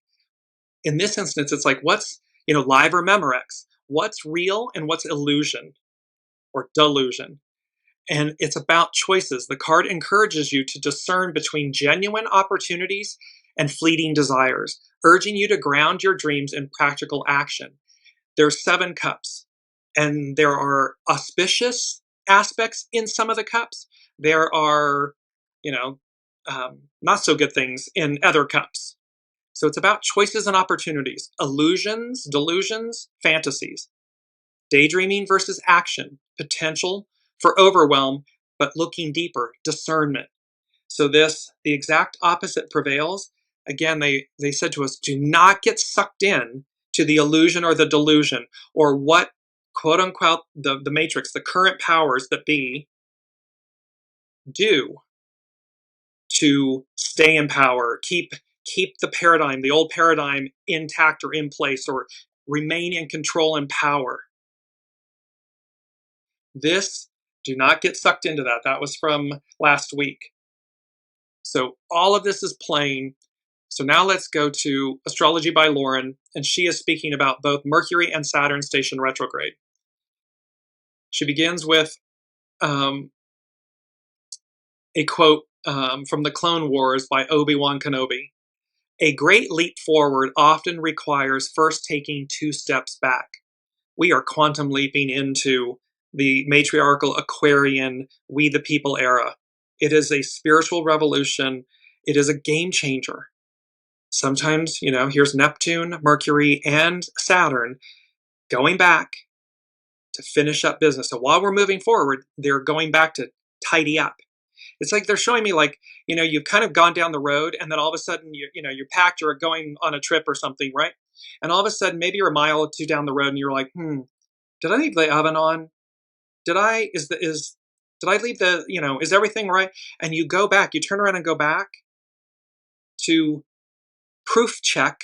In this instance, it's like, what's, live or Memorex? What's real and what's illusion or delusion? And it's about choices. The card encourages you to discern between genuine opportunities and fleeting desires, urging you to ground your dreams in practical action. There's 7 cups, and there are auspicious aspects in some of the cups. There are, not so good things in other cups. So it's about choices and opportunities, illusions, delusions, fantasies, daydreaming versus action, potential for overwhelm, but looking deeper, discernment. So the exact opposite prevails. Again, they said to us, do not get sucked in to the illusion or the delusion, or what, quote unquote, the matrix, the current powers that be do to stay in power, keep the paradigm, the old paradigm, intact or in place, or remain in control and power? This, do not get sucked into that. That was from last week. So all of this is playing. So now let's go to Astrology by Lauren, and she is speaking about both Mercury and Saturn station retrograde. She begins with a quote from the Clone Wars by Obi-Wan Kenobi. A great leap forward often requires first taking 2 steps back. We are quantum leaping into the matriarchal Aquarian, we the people era. It is a spiritual revolution. It is a game changer. Sometimes, here's Neptune, Mercury, and Saturn going back to finish up business. So while we're moving forward, they're going back to tidy up. It's like they're showing me, like, you've kind of gone down the road, and then all of a sudden, you're packed, you're going on a trip or something, right? And all of a sudden, maybe you're a mile or 2 down the road, and you're like, did I leave the oven on? Did I leave the, is everything right? And you go back, you turn around and go back to proof check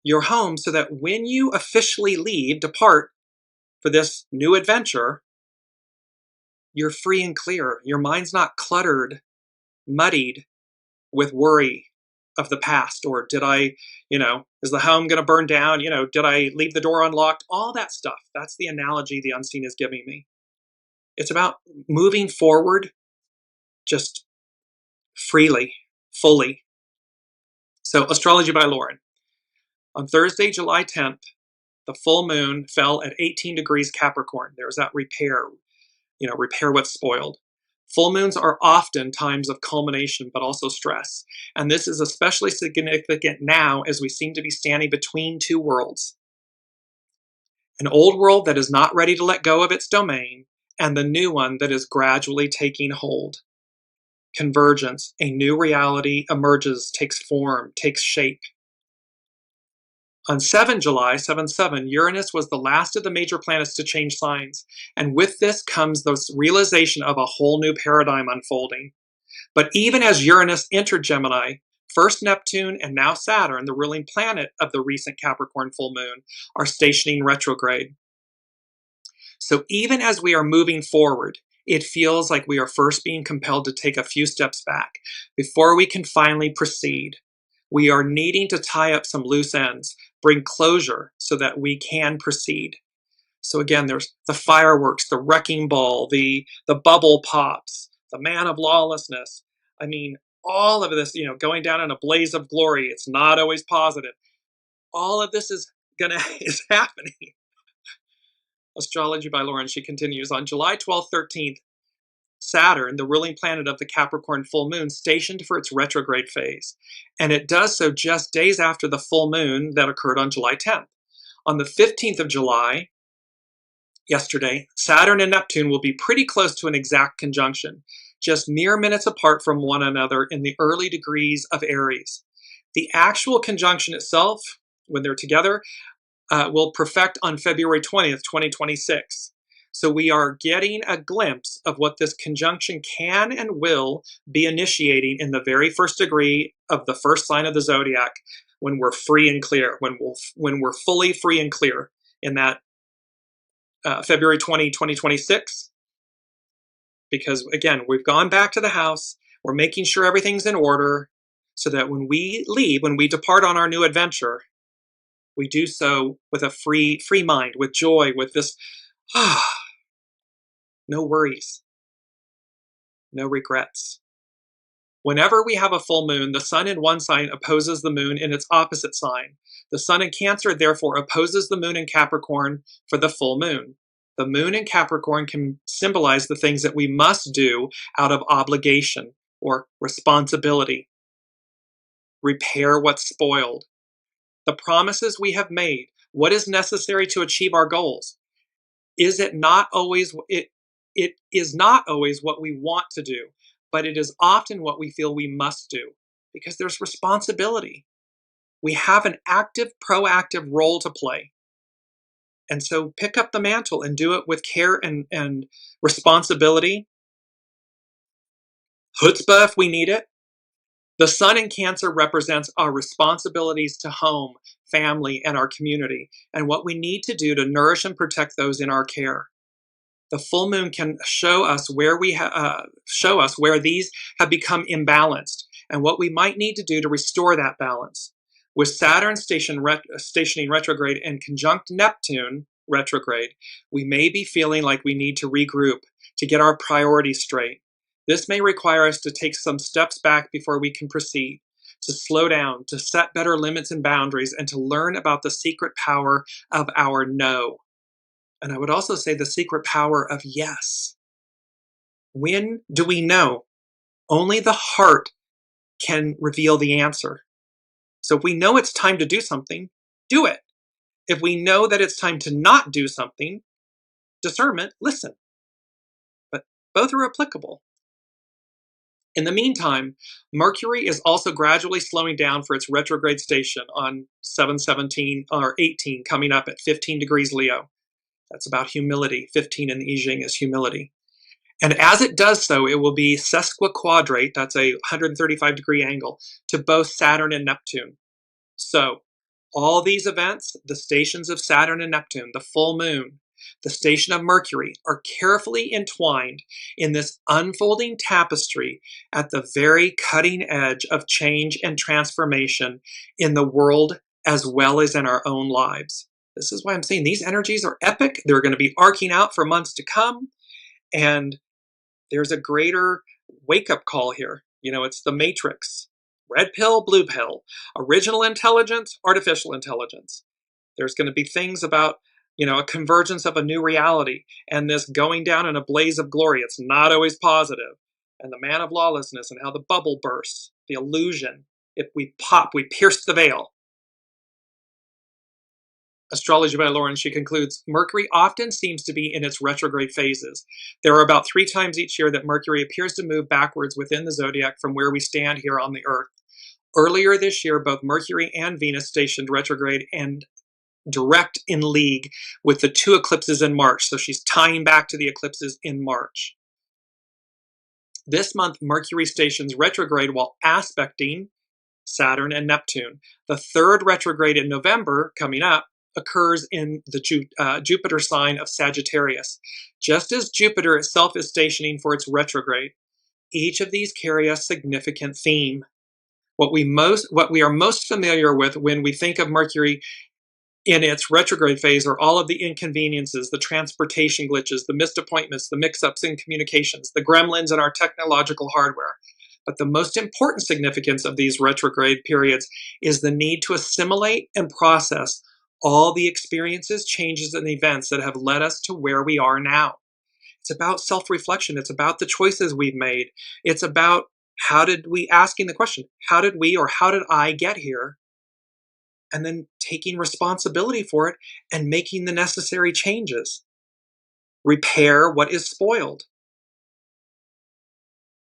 your home so that when you officially depart for this new adventure, you're free and clear. Your mind's not cluttered, muddied with worry of the past, or did I, is the home going to burn down? Did I leave the door unlocked? All that stuff. That's the analogy the unseen is giving me. It's about moving forward just freely, fully. So, Astrology by Lauren. On Thursday, July 10th, the full moon fell at 18 degrees Capricorn. There's that repair what's spoiled. Full moons are often times of culmination, but also stress. And this is especially significant now as we seem to be standing between 2 worlds. An old world that is not ready to let go of its domain, and the new one that is gradually taking hold. Convergence, a new reality emerges, takes form, takes shape. On 7 July, 7/7, Uranus was the last of the major planets to change signs, and with this comes the realization of a whole new paradigm unfolding. But even as Uranus entered Gemini, first Neptune and now Saturn, the ruling planet of the recent Capricorn full moon, are stationing retrograde. So even as we are moving forward, it feels like we are first being compelled to take a few steps back before we can finally proceed. We are needing to tie up some loose ends, bring closure so that we can proceed. So again, there's the fireworks, the wrecking ball, the bubble pops, the man of lawlessness. I mean, all of this, going down in a blaze of glory. It's not always positive. All of this is happening. Astrology by Lauren, she continues. On July 12th, 13th, Saturn, the ruling planet of the Capricorn full moon, stationed for its retrograde phase. And it does so just days after the full moon that occurred on July 10th. On the 15th of July, yesterday, Saturn and Neptune will be pretty close to an exact conjunction, just mere minutes apart from one another in the early degrees of Aries. The actual conjunction itself, when they're together, will perfect on February 20th, 2026. So we are getting a glimpse of what this conjunction can and will be initiating in the very first degree of the first sign of the zodiac, when we're free and clear, when we're fully free and clear in that February 20, 2026. Because again, we've gone back to the house, we're making sure everything's in order, so that when we leave, when we depart on our new adventure, we do so with a free mind, with joy, with this, no worries, no regrets. Whenever we have a full moon, the sun in one sign opposes the moon in its opposite sign. The sun in Cancer therefore opposes the moon in Capricorn for the full moon. The moon in Capricorn can symbolize the things that we must do out of obligation or responsibility. Repair what's spoiled. The promises we have made, what is necessary to achieve our goals. Is it not always, it is not always what we want to do, but it is often what we feel we must do, because there's responsibility. We have an active, proactive role to play. And so pick up the mantle and do it with care and responsibility, chutzpah if we need it. The sun in Cancer represents our responsibilities to home, family, and our community, and what we need to do to nourish and protect those in our care. The full moon can show us where these have become imbalanced and what we might need to do to restore that balance. With Saturn stationing retrograde and conjunct Neptune retrograde, we may be feeling like we need to regroup to get our priorities straight. This may require us to take some steps back before we can proceed, to slow down, to set better limits and boundaries, and to learn about the secret power of our no. And I would also say the secret power of yes. When do we know? Only the heart can reveal the answer. So if we know it's time to do something, do it. If we know that it's time to not do something, discernment, listen. But both are applicable. In the meantime, Mercury is also gradually slowing down for its retrograde station on 7/17 or 18, coming up at 15 degrees Leo. That's about humility. 15 in the I Ching is humility. And as it does so, it will be sesquiquadrate, that's a 135-degree angle, to both Saturn and Neptune. So all these events, the stations of Saturn and Neptune, the full moon, the station of Mercury, are carefully entwined in this unfolding tapestry at the very cutting edge of change and transformation in the world as well as in our own lives. This is why I'm saying these energies are epic. They're going to be arcing out for months to come. And there's a greater wake-up call here. You know, it's the matrix. Red pill, blue pill. Original intelligence, artificial intelligence. There's going to be things about, you know, a convergence of a new reality and this going down in a blaze of glory. It's not always positive. And the man of lawlessness and how the bubble bursts, the illusion. If we pop, we pierce the veil. Astrology by Lauren, she concludes, Mercury often seems to be in its retrograde phases. There are about 3 times each year that Mercury appears to move backwards within the zodiac from where we stand here on the Earth. Earlier this year, both Mercury and Venus stationed retrograde and direct in league with the 2 eclipses in March. So she's tying back to the eclipses in March. This month, Mercury stations retrograde while aspecting Saturn and Neptune. The 3rd retrograde in November, coming up, occurs in the Jupiter sign of Sagittarius. Just as Jupiter itself is stationing for its retrograde, each of these carry a significant theme. What we are most familiar with when we think of Mercury in its retrograde phase are all of the inconveniences, the transportation glitches, the missed appointments, the mix-ups in communications, the gremlins in our technological hardware. But the most important significance of these retrograde periods is the need to assimilate and process all the experiences, changes, and events that have led us to where we are now. It's about self-reflection. It's about the choices we've made. It's about asking the question, how did we or how did I get here? And then taking responsibility for it and making the necessary changes. Repair what is spoiled.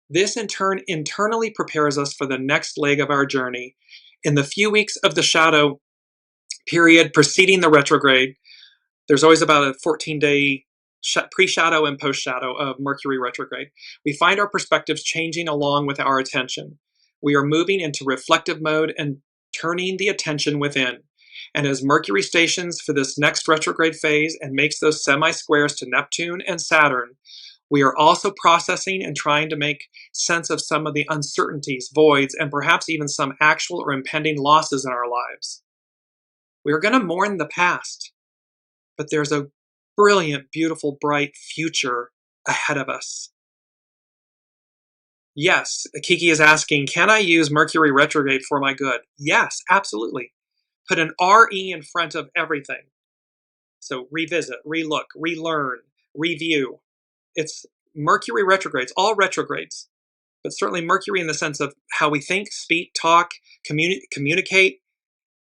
This in turn internally prepares us for the next leg of our journey. In the few weeks of the shadow period preceding the retrograde, there's always about a 14-day pre-shadow and post-shadow of Mercury retrograde. We find our perspectives changing along with our attention. We are moving into reflective mode and turning the attention within. And as Mercury stations for this next retrograde phase and makes those semi-squares to Neptune and Saturn, we are also processing and trying to make sense of some of the uncertainties, voids, and perhaps even some actual or impending losses in our lives. We are going to mourn the past, but there's a brilliant, beautiful, bright future ahead of us. Yes, Kiki is asking, can I use Mercury retrograde for my good? Yes, absolutely. Put an RE in front of everything. So revisit, relook, relearn, review. It's Mercury retrogrades, all retrogrades, but certainly Mercury in the sense of how we think, speak, talk, communicate.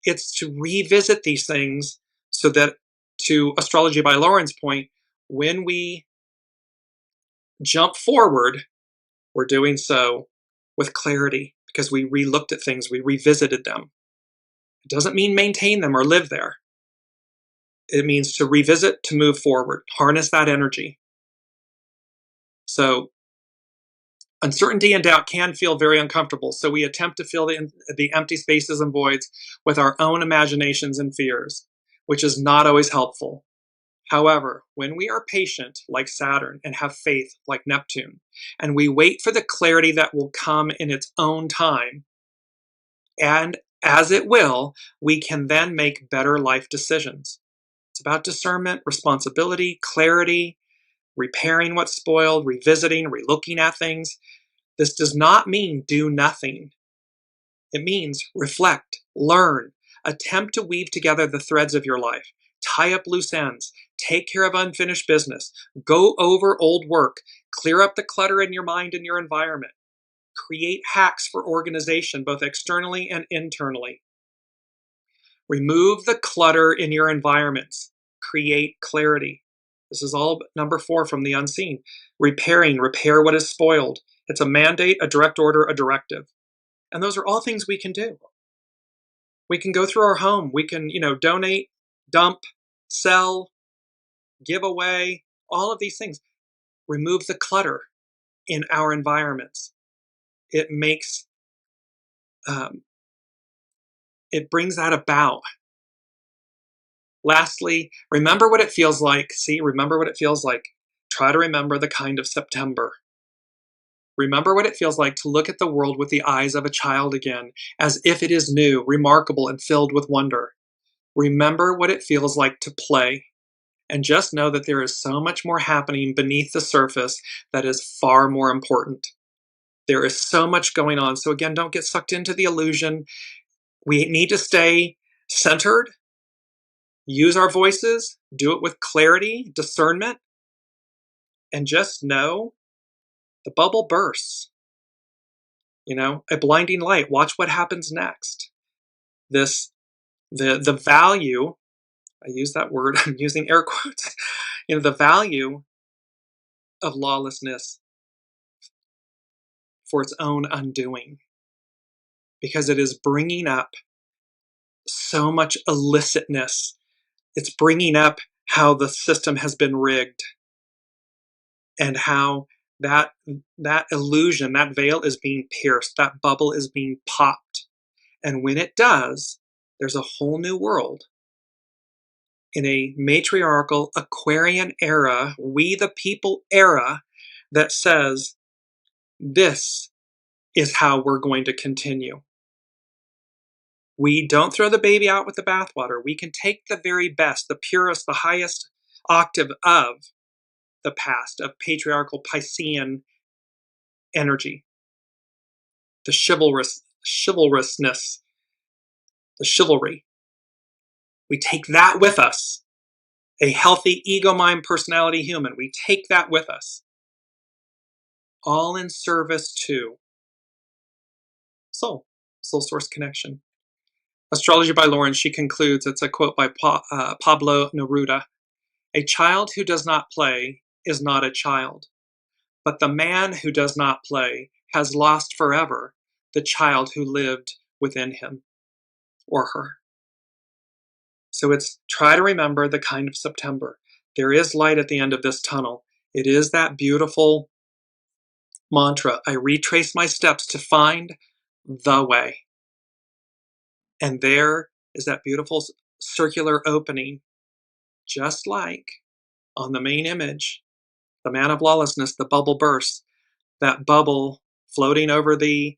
It's to revisit these things so that, to Astrology by Lauren's point, when we jump forward, we're doing so with clarity because we re-looked at things, we revisited them. It doesn't mean maintain them or live there. It means to revisit, to move forward, harness that energy. So Uncertainty and doubt can feel very uncomfortable, so we attempt to fill the empty spaces and voids with our own imaginations and fears, which is not always helpful. However, when we are patient, like Saturn, and have faith, like Neptune, and we wait for the clarity that will come in its own time, and as it will, we can then make better life decisions. It's about discernment, responsibility, clarity, repairing what's spoiled, revisiting, relooking at things. This does not mean do nothing. It means reflect, learn, attempt to weave together the threads of your life, tie up loose ends, take care of unfinished business, go over old work, clear up the clutter in your mind and your environment, create hacks for organization, both externally and internally. Remove the clutter in your environments, create clarity. This is all number 4 from the unseen. Repair what is spoiled. It's a mandate, a direct order, a directive. And those are all things we can do. We can go through our home. We can, donate, dump, sell, give away, all of these things. Remove the clutter in our environments. It makes, it brings that about. Lastly, remember what it feels like. Remember what it feels like. Try to remember the kind of September. Remember what it feels like to look at the world with the eyes of a child again, as if it is new, remarkable, and filled with wonder. Remember what it feels like to play, and just know that there is so much more happening beneath the surface that is far more important. There is so much going on. So again, don't get sucked into the illusion. We need to stay centered, use our voices, do it with clarity, discernment, and just know the bubble bursts. A blinding light. Watch what happens next. The value, I use that word, I'm using air quotes, the value of lawlessness for its own undoing, because it is bringing up so much illicitness. It's bringing up how the system has been rigged and how that illusion, that veil is being pierced, that bubble is being popped. And when it does, there's a whole new world. In a matriarchal Aquarian era, we the people era, that says, this is how we're going to continue. We don't throw the baby out with the bathwater. We can take the very best, the purest, the highest octave of the past, of patriarchal Piscean energy, the chivalrousness, the chivalry. We take that with us. A healthy ego, mind, personality human. We take that with us. All in service to soul source connection. Astrology by Lauren, she concludes, it's a quote by Pablo Neruda. A child who does not play is not a child, but the man who does not play has lost forever the child who lived within him or her. So it's try to remember the kind of September. There is light at the end of this tunnel. It is that beautiful mantra. I retrace my steps to find the way. And there is that beautiful circular opening, just like on the main image, the man of lawlessness, the bubble bursts, that bubble floating over the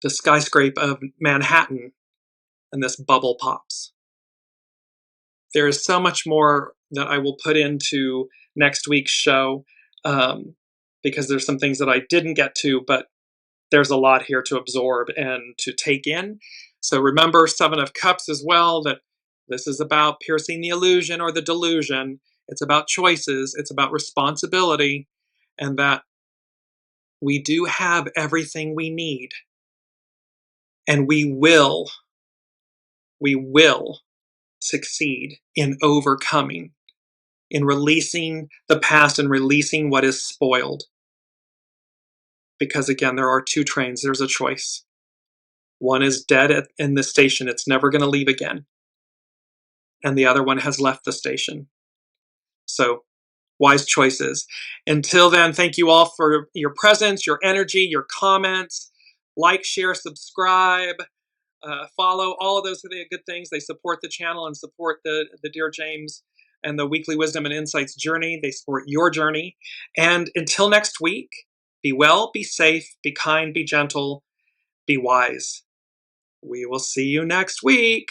skyscraper of Manhattan, and this bubble pops. There is so much more that I will put into next week's show, because there's some things that I didn't get to, but there's a lot here to absorb and to take in. So remember 7 of Cups as well, that this is about piercing the illusion or the delusion. It's about choices. It's about responsibility, and that we do have everything we need. And we will succeed in overcoming, in releasing the past and releasing what is spoiled. Because again, there are 2 trains. There's a choice. One is dead in the station. It's never going to leave again. And the other one has left the station. So wise choices. Until then, thank you all for your presence, your energy, your comments. Like, share, subscribe, follow. All of those are the good things. They support the channel and support the Dearjames and the Weekly Wisdom and Insights journey. They support your journey. And until next week, be well, be safe, be kind, be gentle, be wise. We will see you next week.